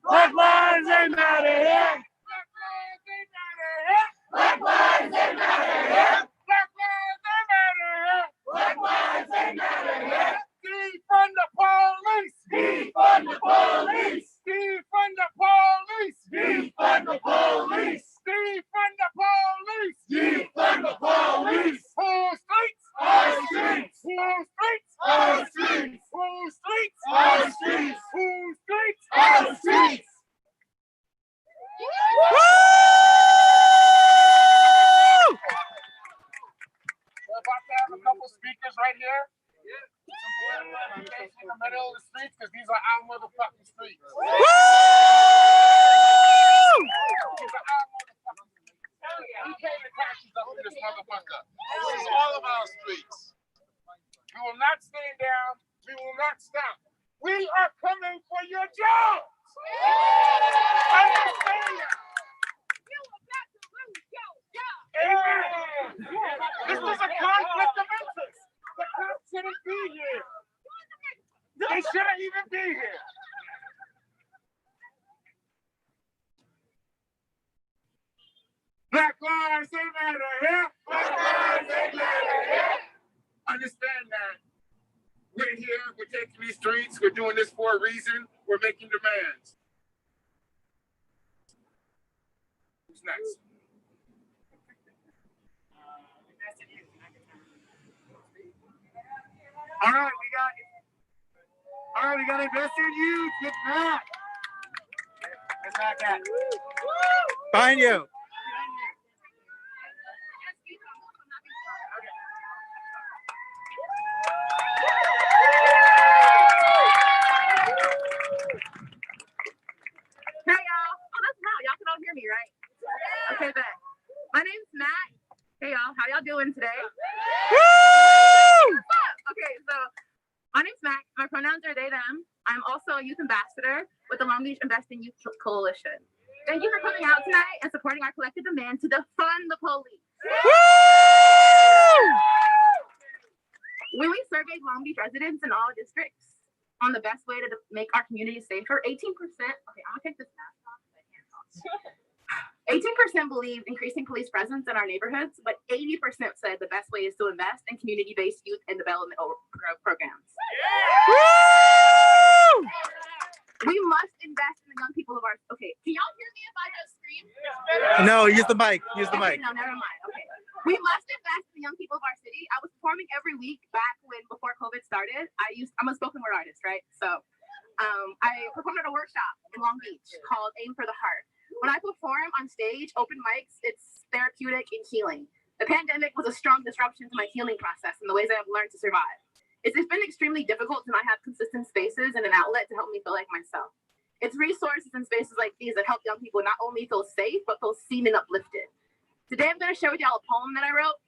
Black lives ain't matter here. Black lives ain't matter here. Black lives ain't matter here. Defund the police. Defund the police. Defund the police. Defund the police. Defund the police. Defund the police. Full streets. Our streets. Full streets. Our streets. Full streets. Our streets. Full streets. Our streets. We're about to have a couple speakers right here. In the middle of the streets, because these are our motherfucking streets. These are our motherfucking streets. We pay the taxes up in this motherfucker. This is all of our streets. We will not stand down. We will not stop. We are coming for your jobs. Understand that. This was a conflict of interest. The cops shouldn't be here. They shouldn't even be here. Black lives ain't matter here. Black lives ain't matter here. Understand that. We're here. We're taking these streets. We're doing this for a reason. We're making demands. Who's next? All right, we got invested youth. Get back. Where's Mac at?
Behind you.
Hey y'all. Oh, that's loud. Y'all can all hear me, right? Okay, bet. My name's Matt. Hey y'all, how y'all doing today? Woo! Okay, so my name's Matt. My pronouns are they, them. I'm also a youth ambassador with the Long Beach Investing Youth Coalition. Thank you for coming out tonight and supporting our collective demand to defund the police. Woo! When we surveyed Long Beach residents in all districts on the best way to make our community safer, 18%, okay, I'm gonna take this mask off because I can't talk. 18% believe increasing police presence in our neighborhoods, but 80% said the best way is to invest in community-based youth and development programs. Woo! We must invest in the young people of our, okay, can y'all hear me if I just scream?
No, use the mic, use the
Okay,
mic.
no, never mind, okay. We must invest in the young people of our city. I was performing every week back before COVID started. I'm a spoken word artist, right? So I performed at a workshop in Long Beach called Aim for the Heart. When I perform on stage, open mics, it's therapeutic and healing. The pandemic was a strong disruption to my healing process and the ways I have learned to survive. It's been extremely difficult to not have consistent spaces and an outlet to help me feel like myself. It's resources and spaces like these that help young people not only feel safe, but feel seen and uplifted. Today, I'm going to share with y'all a poem that I wrote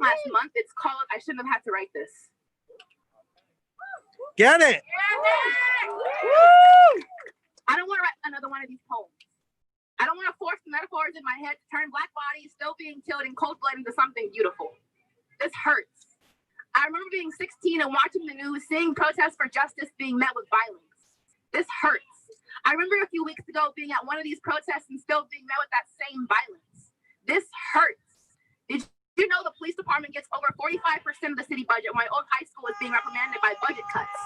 last month. It's called I Shouldn't Have Had to Write This.
Get it.
I don't want to write another one of these poems. I don't want to force the metaphors in my head to turn Black bodies still being killed in cold blood into something beautiful. This hurts. I remember being 16 and watching the news, seeing protests for justice being met with violence. This hurts. I remember a few weeks ago being at one of these protests and still being met with that same violence. This hurts. Did you know the police department gets over 45% of the city budget? My old high school is being reprimanded by budget cuts.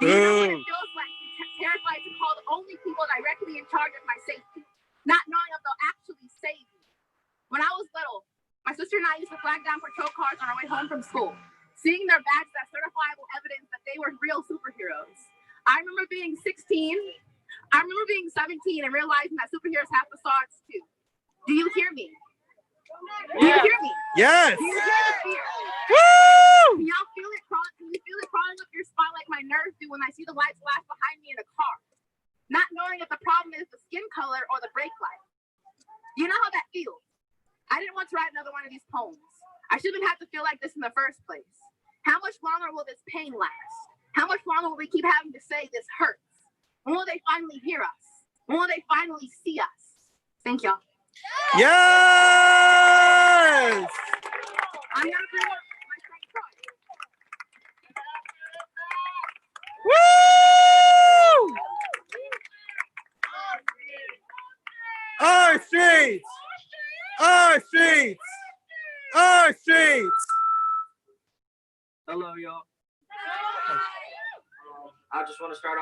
Do you know what it feels like to be terrified to call the only people directly in charge of my safety, not knowing if they'll actually save me? When I was little, my sister and I used to flag down patrol cars on our way home from school, seeing their badges as certifiable evidence that they were real superheroes. I remember being 16. I remember being 17 and realizing that superheroes have facades too. Do you hear me? Do you hear me?
Yes.
Do you hear the fear?
Woo!
Can y'all feel it crawling? Can you feel it crawling up your spine like my nerves do when I see the lights flash behind me in a car? Not knowing if the problem is the skin color or the brake light. You know how that feels. I didn't want to write another one of these poems. I shouldn't have to feel like this in the first place. How much longer will this pain last? How much longer will we keep having to say this hurts? When will they finally hear us? When will they finally see us? Thank y'all.
Yes!
I'm gonna bring up my friend Troy.
Woo! Our streets! Our streets! Our streets!
Hello, y'all. I just want to start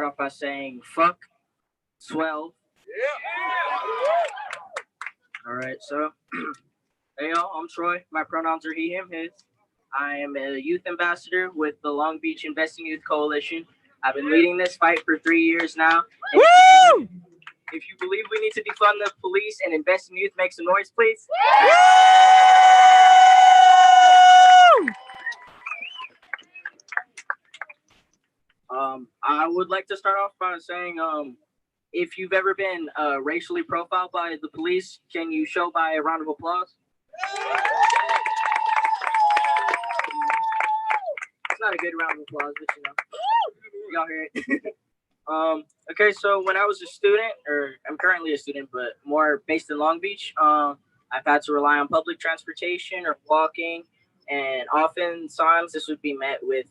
off by saying, fuck 12. All right, so, hey y'all, I'm Troy. My pronouns are he, him, his. I am a youth ambassador with the Long Beach Investing Youth Coalition. I've been leading this fight for 3 years now.
Woo!
If you believe we need to defund the police and invest in youth, make some noise, please. I would like to start off by saying, if you've ever been racially profiled by the police, can you show by a round of applause? It's not a good round of applause, but you know, y'all hear it. Okay, so when I was a student, or I'm currently a student, but more based in Long Beach, I've had to rely on public transportation or walking, and oftentimes this would be met with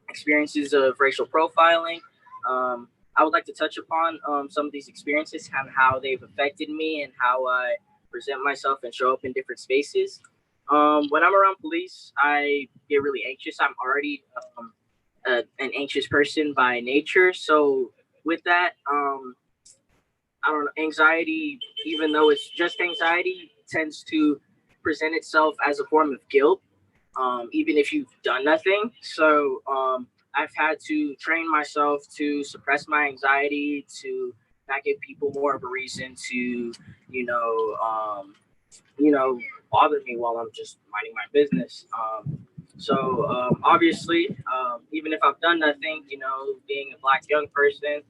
experiences of racial profiling. I would like to touch upon some of these experiences and how they've affected me and how I present myself and show up in different spaces. When I'm around police, I get really anxious. I'm already an anxious person by nature. So with that, I don't know, anxiety, even though it's just anxiety, tends to present itself as a form of guilt, even if you've done nothing. So I've had to train myself to suppress my anxiety, to not give people more of a reason to, bother me while I'm just minding my business. Obviously, even if I've done nothing, being a Black young person,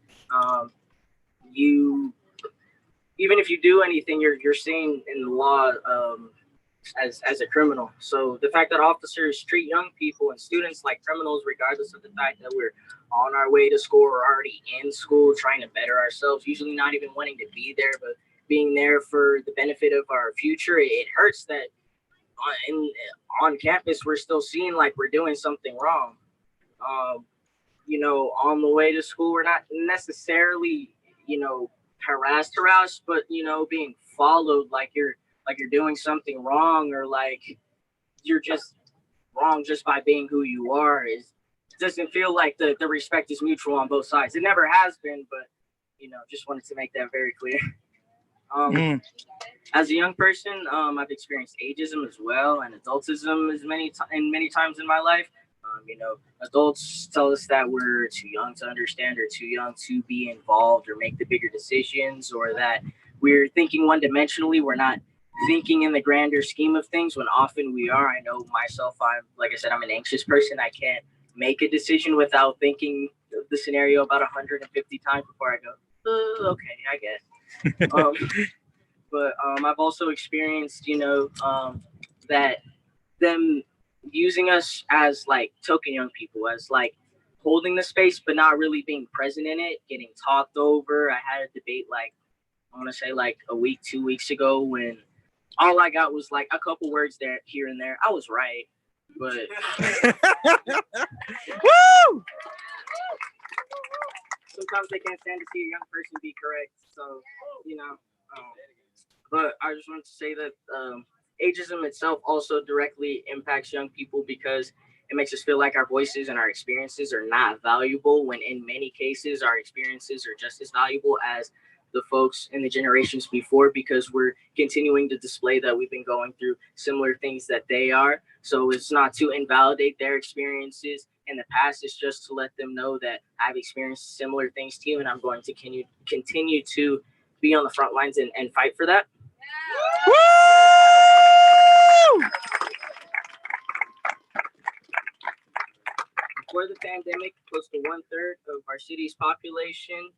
even if you do anything, you're seen in the law as a criminal. So the fact that officers treat young people and students like criminals, regardless of the fact that we're on our way to school or already in school, trying to better ourselves, usually not even wanting to be there, but being there for the benefit of our future, it hurts that on campus we're still seen like we're doing something wrong. On the way to school, we're not necessarily, harassed, but being followed like you're doing something wrong, or like you're just wrong just by being who you are. It doesn't feel like the respect is mutual on both sides. It never has been, but just wanted to make that very clear. As a young person, I've experienced ageism as well, and adultism many times in my life. Adults tell us that we're too young to understand, or too young to be involved or make the bigger decisions, or that we're thinking one-dimensionally. We're not thinking in the grander scheme of things, when often we are. I know myself, I'm an anxious person. I can't make a decision without thinking of the scenario about 150 times before I go, okay, I guess. But I've also experienced, that them using us as like token young people, as like holding the space but not really being present in it, getting talked over. I had a debate I want to say a week, 2 weeks ago, when all I got was like a couple words there, here and there. I was right, but
Woo!
sometimes they can't stand to see a young person be correct. So, but I just wanted to say that ageism itself also directly impacts young people, because it makes us feel like our voices and our experiences are not valuable, when in many cases our experiences are just as valuable as the folks in the generations before, because we're continuing to display that we've been going through similar things that they are. So it's not to invalidate their experiences in the past, it's just to let them know that I've experienced similar things to you, and I'm going to continue to be on the front lines and fight for that.
Woo!
before the pandemic, close to 1/3 of our city's population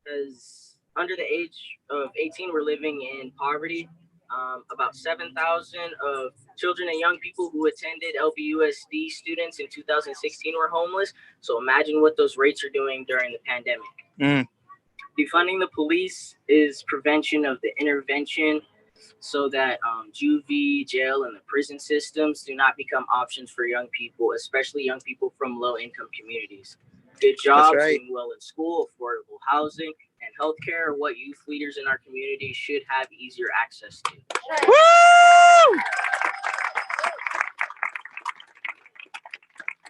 is under the age of 18 were living in poverty. About 7,000 of children and young people who attended LBUSD students in 2016 were homeless. So imagine what those rates are doing during the pandemic. Defunding the police is prevention of the intervention so that juvie, jail, and the prison systems do not become options for young people, especially young people from low-income communities. Good jobs, doing well in school, affordable housing, and healthcare are what youth leaders in our community should have easier access to.
Woo!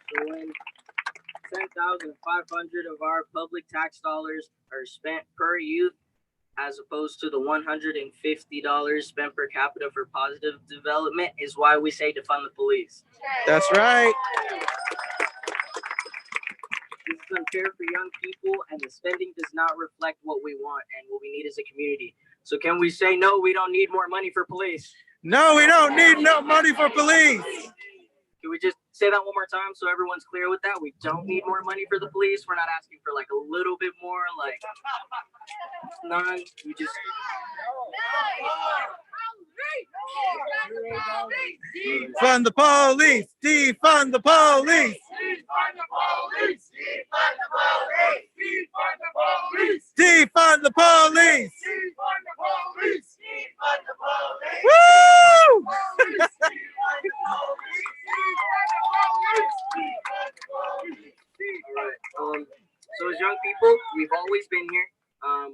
So when 10,500 of our public tax dollars are spent per youth, as opposed to the $150 spent per capita for positive development, is why we say defund the police.
That's right.
This is unfair for young people, and the spending does not reflect what we want and what we need as a community. So can we say, no, we don't need more money for police?
No, we don't need no money for police.
Can we just say that one more time so everyone's clear with that? We don't need more money for the police. We're not asking for like a little bit more, like none. We just
Defund the police. Defund the police. Defund the police. Woo!
So as young people, we've always been here.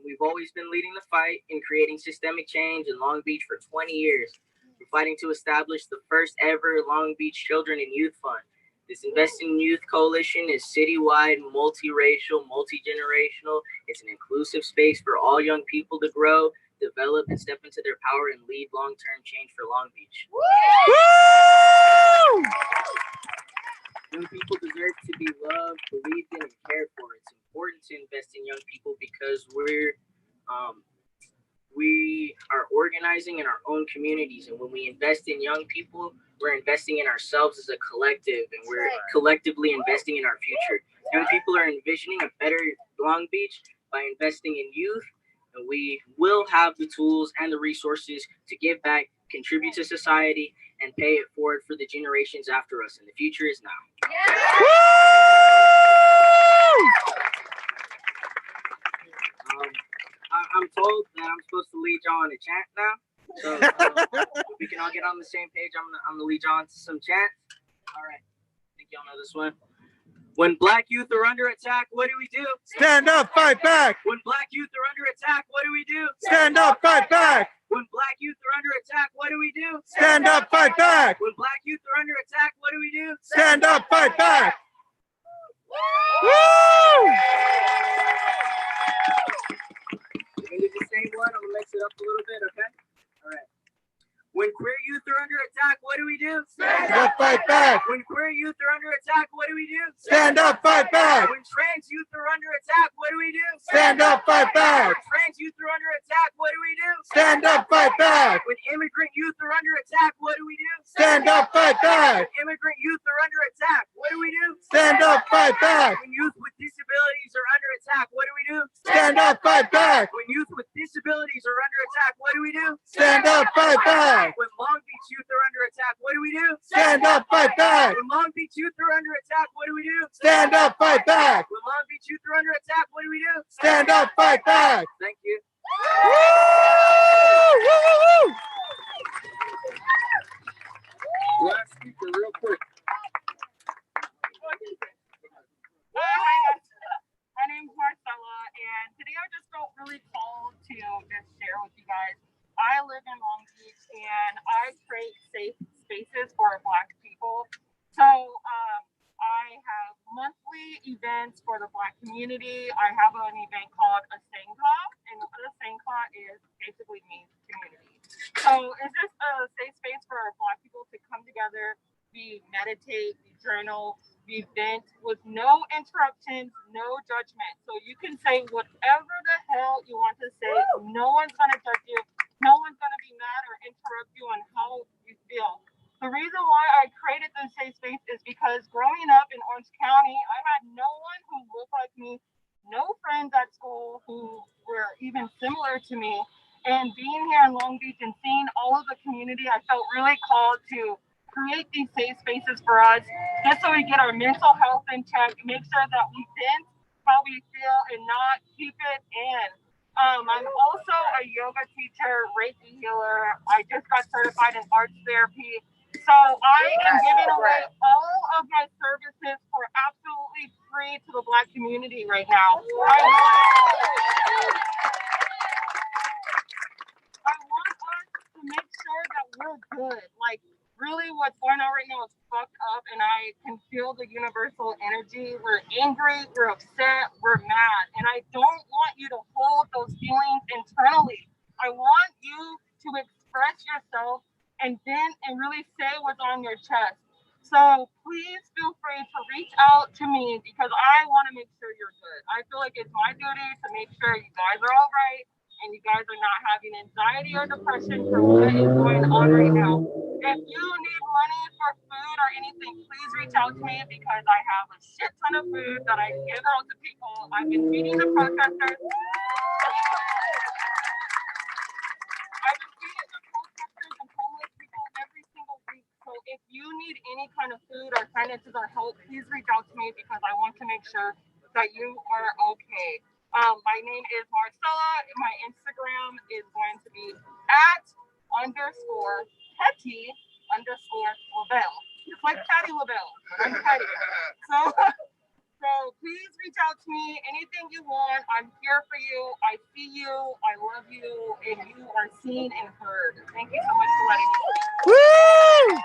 We've always been leading the fight in creating systemic change in Long Beach for 20 years. We're fighting to establish the first ever Long Beach Children and Youth Fund. This Invest in Youth Coalition is citywide, multiracial, multi-generational. It's an inclusive space for all young people to grow, develop, and step into their power and lead long-term change for Long Beach.
Woo!
Young people deserve to be loved, believed in, and cared for. It's important to invest in young people because we are organizing in our own communities, and when we invest in young people, we're investing in ourselves as a collective, and we're collectively investing in our future. Young people are envisioning a better Long Beach by investing in youth, and we will have the tools and the resources to give back, contribute to society, and pay it forward for the generations after us. And the future is now. I'm told that I'm supposed to lead y'all on a chant now. So if we can all get on the same page, I'm gonna lead y'all on to some chant. All right. I think y'all know this one. When Black youth are under attack, what do we do?
Stand up, fight back.
When Black youth are under attack, what do we do?
Stand up, fight back.
When Black youth are under attack, what do we do?
Stand up, fight back.
When Black youth are under attack, what do we do?
Stand up, fight back. Woo!
We're gonna do the same one. I'm gonna mix it up a little bit, okay? All right. When queer youth are under attack, what do we do?
Stand up, fight back.
When queer youth are under attack, what do we do?
Stand up, fight back.
When trans youth are under attack, what do we do?
Stand up, fight back.
When trans youth are under attack, what do we do?
Stand up, fight back.
When immigrant youth are under attack, what do we do?
Stand up, fight back.
When immigrant youth are under attack, what do we do?
Stand up, fight back.
When youth with disabilities are under attack, what do we do?
Stand up, fight back.
When youth with disabilities are under attack, what do we do?
Stand up, fight back.
When Long Beach youth are under attack, what do we do?
Stand up, fight back.
When Long Beach youth are under attack, what do we do?
Stand up, fight back.
When Long Beach youth are under attack, what do we do?
Stand up, fight back.
Thank you.
Woo! Woo, woo, woo.
Last speaker, real quick.
My name's Marcella, and today I just felt really called to just share with you guys. I live in Long Beach, and I create safe spaces for Black people. So I have monthly events for the Black community. I have an event called a Sangha, and a Sangha is basically means community. So it's just a safe space for Black people to come together. We meditate, we journal, we vent with no interruptions, no judgment. So you can say whatever the hell you want to say. No one's going to judge you. No one's going to be mad or interrupt you on how you feel. The reason why I created this safe space is because growing up in Orange County, I had no one who looked like me, no friends at school who were even similar to me. And being here in Long Beach and seeing all of the community, I felt really called to create these safe spaces for us, just so we get our mental health in check, make sure that we vent how we feel and not keep it in. I'm also a yoga teacher, Reiki healer. I just got certified in arts therapy. So I am giving away all of my services for absolutely free to the Black community right now. I want us to make sure that we're good. Like, really what's going on right now is fucked up, and I can feel the universal energy. We're angry, we're upset, we're mad, and I don't want you to hold those feelings internally. I want you to express yourself and then really say what's on your chest. So please feel free to reach out to me because I want to make sure you're good. I feel like it's my duty to make sure you guys are all right and you guys are not having anxiety or depression for what is going on right now. If you need money for food or anything, please reach out to me because I have a shit ton of food that I give out to people. I've been feeding the protesters. And homeless people every single week. So if you need any kind of food or finances or help, please reach out to me because I want to make sure that you are okay. My name is Marcella. My Instagram is going to be @_Petty_LaBelle. It's like Patty LaBelle, but I'm Petty. So please reach out to me. Anything you want, I'm here for you. I see you. I love you, and you are seen and heard. Thank you so much for letting me speak.
Woo!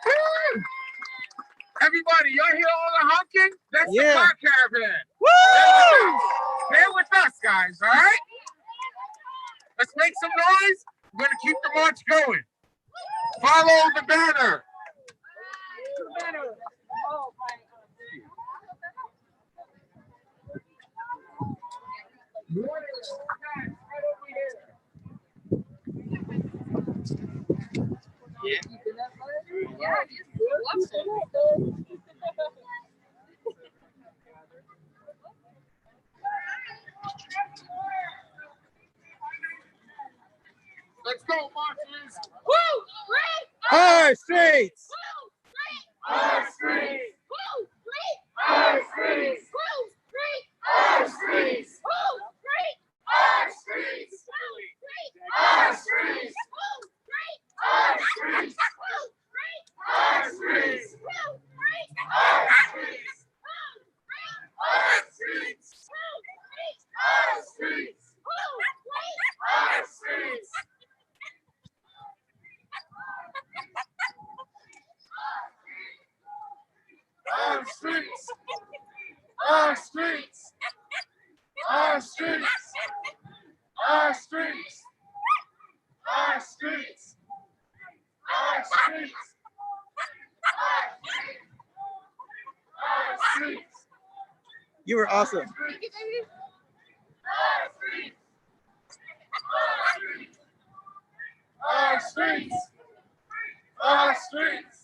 Woo! Everybody, y'all hear all the honking? That's the car caravan. Woo! Stay with us, guys, all right? Let's make some noise. We're going to keep the march going. Follow the banner. Let's go, marchers.
Woo! Free!
Our streets!
Our streets! Woo! Free! Our streets! Woo! Free! Our streets! Woo! Free! Our streets! Woo! Free! Our streets! Woo! Free! Our streets! Woo! Free! Our streets! Woo! Free! Our streets! Woo! Free! Our streets! Woo! Free! Our streets! Woo! Free! Our streets!
Our streets! Our streets! Our streets! Our streets! Our streets! Our streets! Our streets!
You were awesome.
Our streets!
Our streets! Our streets!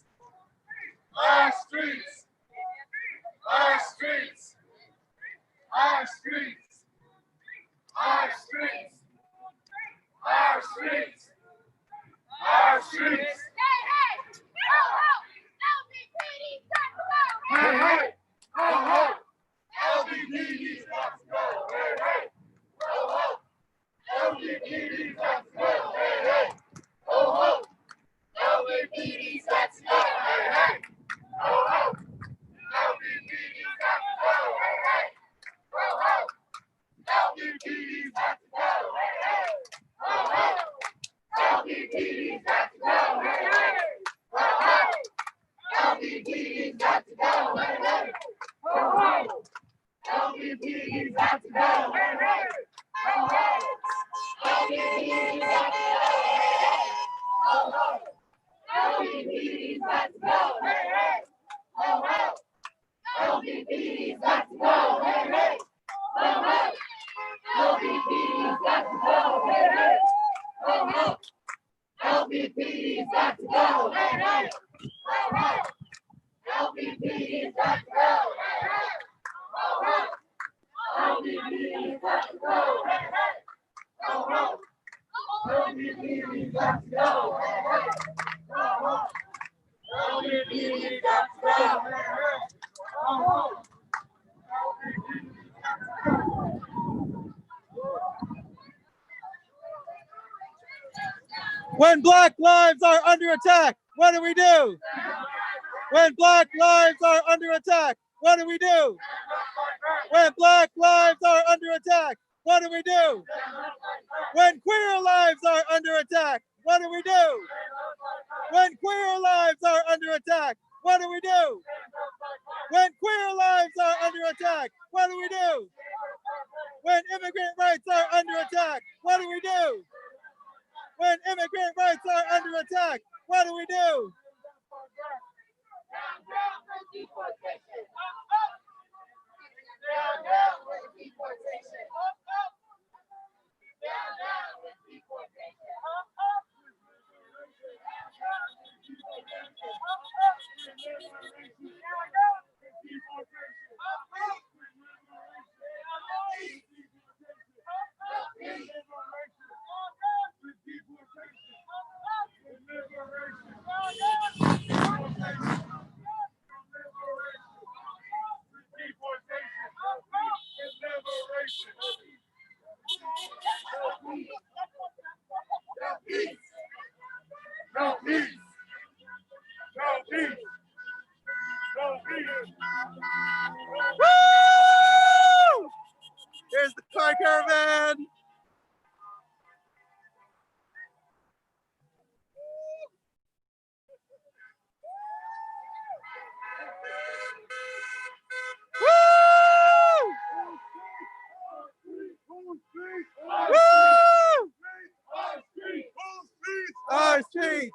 Our streets! Our streets! Our streets! Our streets! Our streets! Our streets!
Hey, hey! Ho, ho! LBPD's got to go!
Hey, hey! Ho, ho! LBPD's got to go! Hey, hey! Ho, ho! LBPD's got to go! Hey, hey! Ho, ho! LBPD's got to go! Hey, hey! Ho, ho! LBPD's got to go! Hey, hey! Ho, ho! LBPD's got to go! Hey, hey! Ho, ho! LBPD's got to go! Hey, hey! Ho, ho! LBPD's got to go! Hey, hey! Ho, ho! LBPD's got to go! Hey, hey! Ho, ho! LBPD's got to go! Hey, hey! Ho, ho! LBPD's got to go! Hey, hey! Ho, ho! LBPD's got to go! Hey, hey! Ho, ho! LBPD's got to go! Hey, hey! Ho, ho! LBPD's got to go! Hey,
When Black lives are under attack, what do we do? When Black lives are under attack, what do we do? When Black lives are under attack, what do we do? When queer lives are under attack, what do we do? When queer lives are under attack, what do we do? When queer lives are under attack, what do we do? When immigrant rights are under attack, what do we do? When immigrant rights are under attack, what do we do? Woo! Here's the car caravan. Our streets!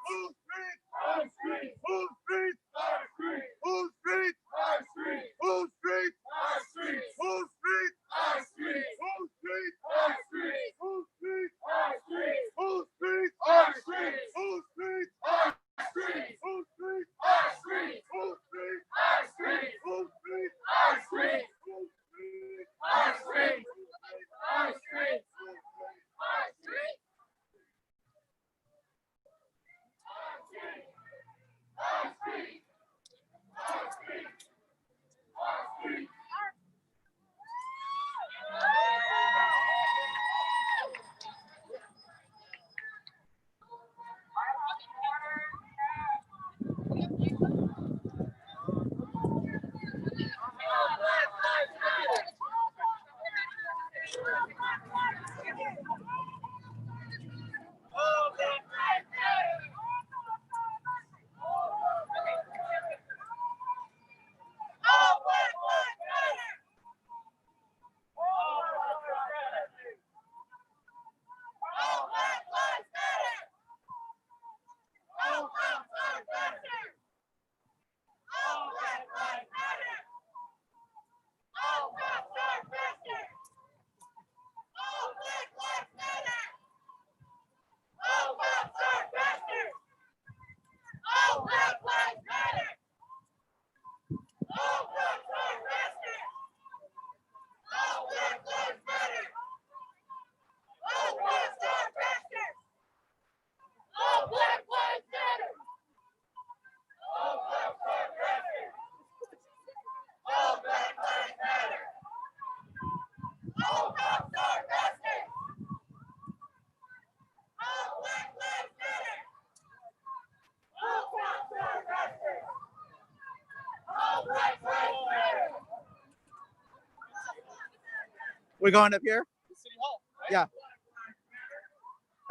We're going up here?
City Hall, right?
Yeah.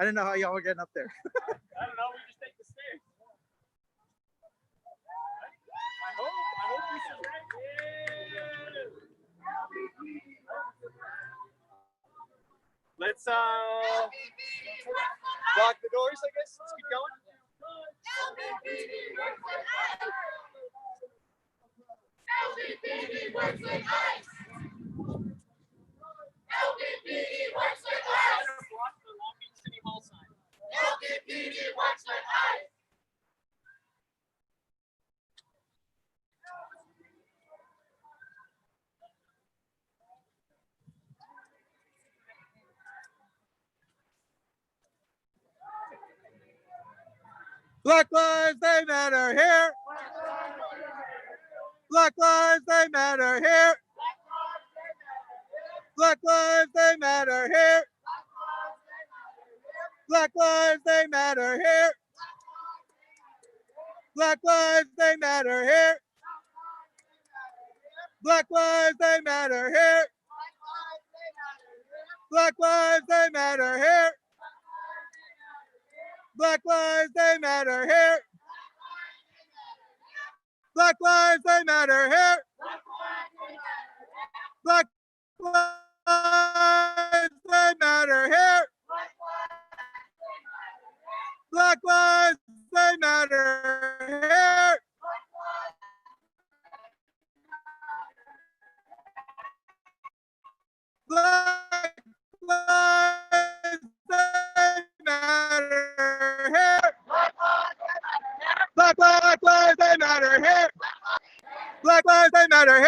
I didn't know how y'all were getting up there.
I don't know. We just take the stairs. I hope we survive. Let's block the doors, I guess. Let's keep going.
LGBT works with ICE. LGBT works with ICE.
Block the Long Beach City Hall sign.
LGBT works with ICE.
Black lives, they matter here. Black lives, they matter here. Black lives, they matter here. Black lives, they matter here. Black lives, they matter here. Black lives, they matter here. Black lives, they matter here. Black lives, they matter here. Black lives, they matter here. Black lives, they matter here. Black lives, they matter here. Black lives, they matter here. Black lives, they matter here. Black lives, they matter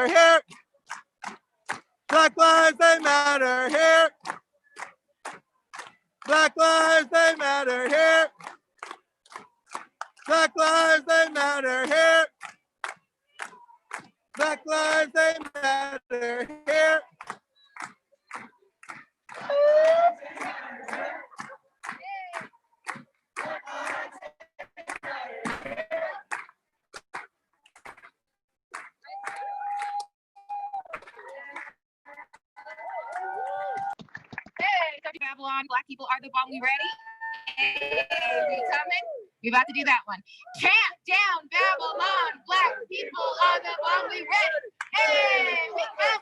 here. Black lives, they matter here. Black lives, they matter here. Black lives, they matter here. Black lives, they matter here.
Hey, Dr. Babylon, Black people are the bomb. We ready? Hey, we coming? We about to do that one. Chant down Babylon, Black people are the bomb. We ready? Hey, we come.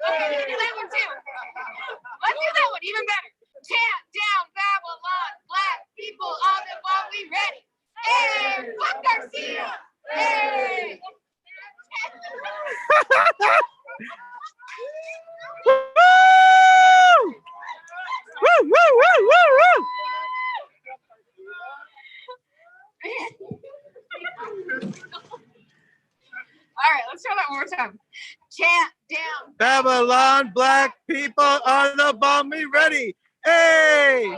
Okay, we can do that one too. Let's do that one even better. Chant down Babylon, Black people are the bomb. We ready? Hey, fuck Garcia. Hey.
Woo, woo, woo, woo, woo.
All right, let's try that one more time. Chant down
Babylon, Black people are the bomb. We ready? Hey!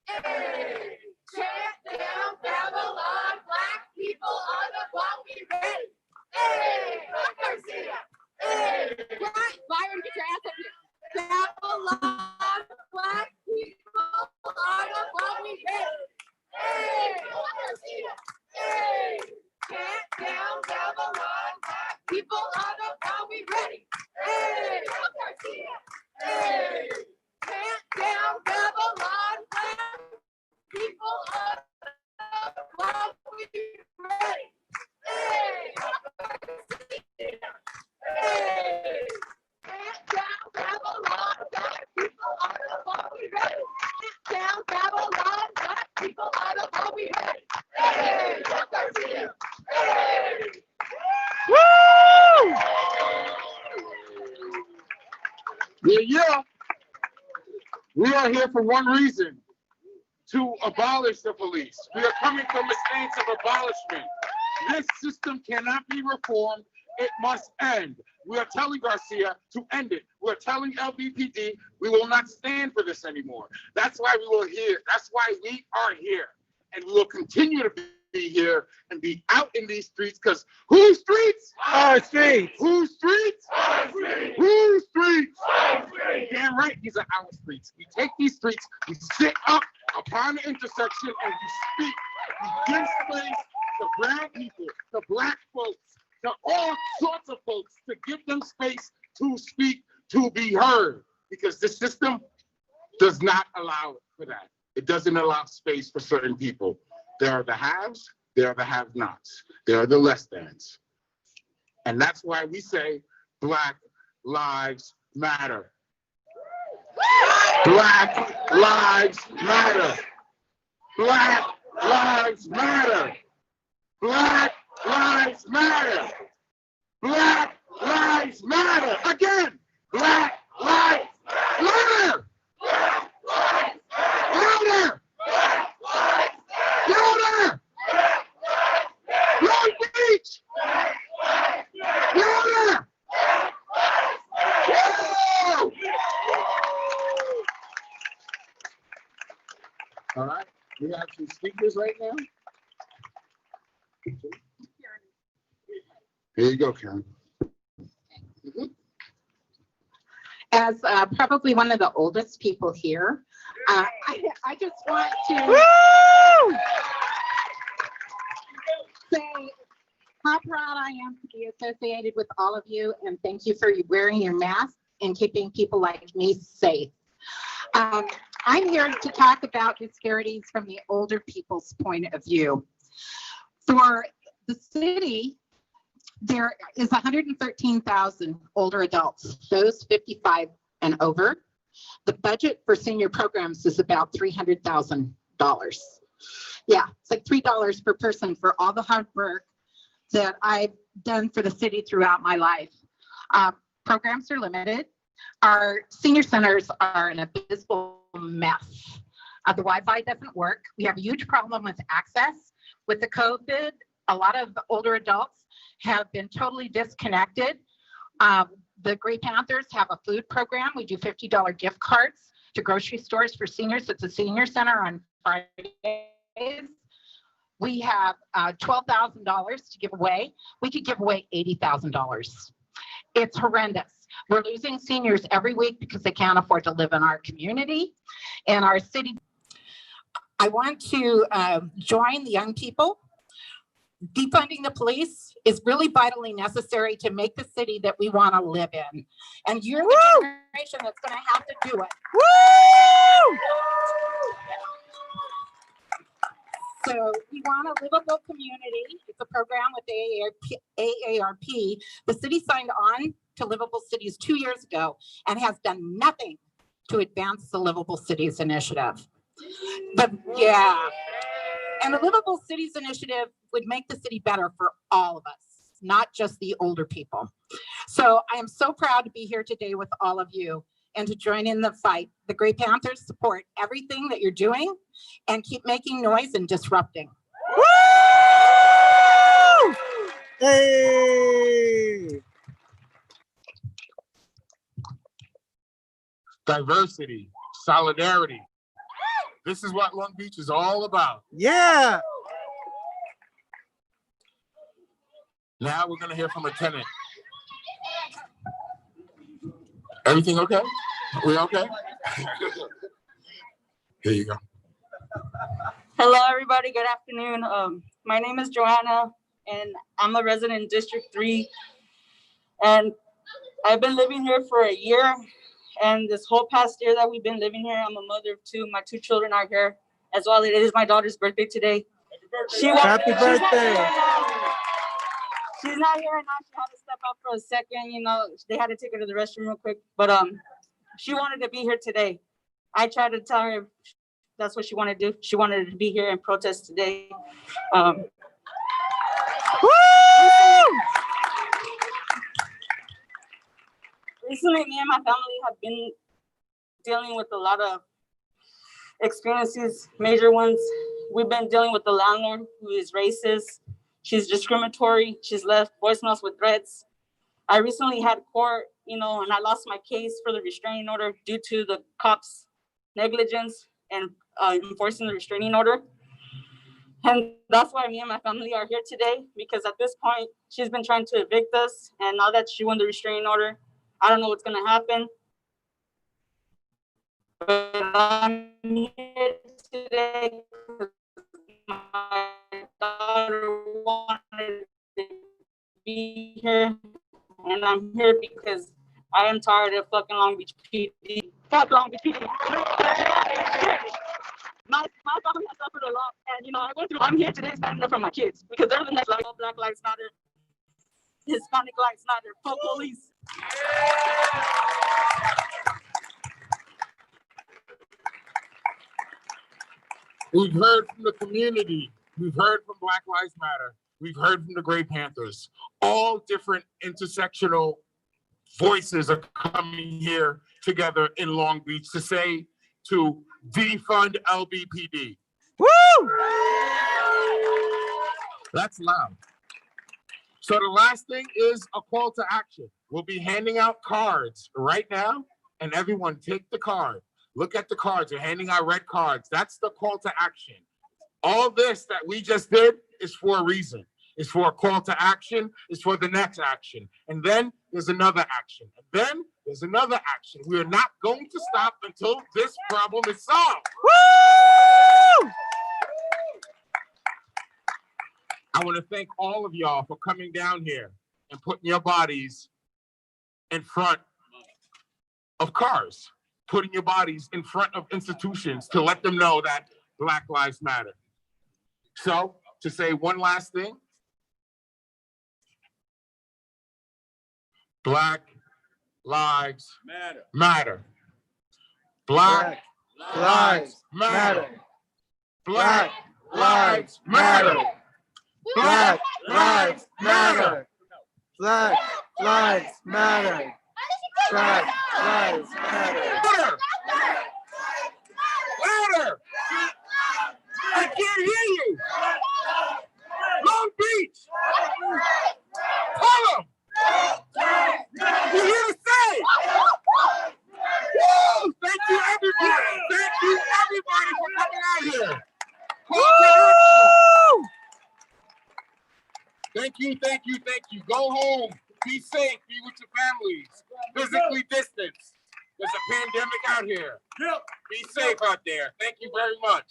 Hey! Chant down Babylon, Black people are the bomb. We ready? Hey! Fuck Garcia! Hey! Right, Byron, get your ass up here. Babylon, Black people are the bomb. We ready? Hey! Fuck Garcia! Hey! Chant down Babylon, Black people are the bomb. We ready? Hey! Fuck Garcia! Hey! Chant down Babylon, Black people are the bomb. We ready? Hey! Fuck Garcia! Hey! Chant down Babylon, Black people are the bomb. We ready? Chant down Babylon, Black people are the bomb. We ready? Hey! Fuck Garcia! Hey!
Woo!
Yeah. We are here for one reason, to abolish the police. We are coming from a stance of abolishment. This system cannot be reformed. It must end. We are telling Garcia to end it. We're telling LBPD we will not stand for this anymore. That's why we will here. That's why we are here. And we will continue to be here and be out in these streets, because whose streets?
Our streets.
Whose streets?
Our streets.
Whose streets?
Our streets.
Damn right, these are our streets. We take these streets, we sit up upon the intersection, and we speak. We give space to brown people, to Black folks, to all sorts of folks, to give them space to speak, to be heard. Because the system does not allow for that. It doesn't allow space for certain people. There are the haves, there are the have-nots, there are the less thans. And that's why we say Black Lives Matter. Black Lives Matter. Black Lives Matter. Black Lives Matter. Black Lives Matter. Again, Black Lives Matter. Black Lives Matter. Louder! Long Beach! Louder! Woo! All right, we have some speakers right now. Here you go, Karen.
As probably one of the oldest people here, I just want to say how proud I am to be associated with all of you, and thank you for wearing your mask and keeping people like me safe. I'm here to talk about disparities from the older people's point of view. For the city, there is 113,000 older adults, those 55 and over. The budget for senior programs is about $300,000. Yeah, it's like $3 per person for all the hard work that I've done for the city throughout my life. Programs are limited. Our senior centers are an abysmal mess. The Wi-Fi doesn't work. We have a huge problem with access. With the COVID, a lot of older adults have been totally disconnected. The Grey Panthers have a food program. We do $50 gift cards to grocery stores for seniors. It's a senior center on Fridays. We have $12,000 to give away. We could give away $80,000. It's horrendous. We're losing seniors every week because they can't afford to live in our community and our city. I want to join the young people. Defunding the police is really vitally necessary to make the city that we want to live in. And you're the generation that's going to have to do it. Woo! So we want a livable community. It's a program with AARP. The city signed on to Livable Cities 2 years ago and has done nothing to advance the Livable Cities initiative. But yeah, and the Livable Cities initiative would make the city better for all of us, not just the older people. So I am so proud to be here today with all of you and to join in the fight. The Grey Panthers support everything that you're doing and keep making noise and disrupting.
Woo! Hey!
Diversity, solidarity. This is what Long Beach is all about.
Yeah.
Now we're gonna hear from a tenant. Everything okay? We okay? Here you go.
Hello, everybody. Good afternoon. My name is Joanna, and I'm a resident in District 3. And I've been living here for a year. And this whole past year that we've been living here, I'm a mother of two. My two children are here as well. It is my daughter's birthday today.
Happy birthday.
She's not here now. She had to step out for a second. You know, they had to take her to the restroom real quick. But she wanted to be here today. I tried to tell her that's what she wanted to do. She wanted to be here and protest today. Recently, me and my family have been dealing with a lot of experiences, major ones. We've been dealing with the landlord who is racist. She's discriminatory. She's left voicemails with threats. I recently had court, you know, and I lost my case for the restraining order due to the cops' negligence and enforcing the restraining order. And that's why me and my family are here today, because at this point, she's been trying to evict us. And now that she won the restraining order, I don't know what's going to happen. But I'm here today because my daughter wanted to be here. And I'm here because I am tired of fucking Long Beach PD. Fuck Long Beach PD. My family has suffered a lot, and you know, I'm here today standing up for my kids because they're the next level. Black Lives Matter, Hispanic Lives Matter, fuck police.
We've heard from the community. We've heard from Black Lives Matter. We've heard from the Grey Panthers. All different intersectional voices are coming here together in Long Beach to say to defund LBPD.
Woo!
That's loud. So the last thing is a call to action. We'll be handing out cards right now, and everyone take the card. Look at the cards. We're handing out red cards. That's the call to action. All this that we just did is for a reason. It's for a call to action. It's for the next action. And then there's another action. And then there's another action. We are not going to stop until this problem is solved.
Woo!
I want to thank all of y'all for coming down here and putting your bodies in front of cars, putting your bodies in front of institutions to let them know that Black Lives Matter. So, to say one last thing, Black Lives Matter. Black Lives Matter. Black Lives Matter.
Black Lives Matter. Black Lives Matter. Black Lives Matter.
Louder! Louder! I can't hear you! Long Beach! Tell them! You're here to say! Woo! Thank you, everybody! Thank you, everybody, for coming out here! Woo! Thank you, thank you, thank you. Go home. Be safe. Be with your families. Physically distance. There's a pandemic out here. Be safe out there. Thank you very much.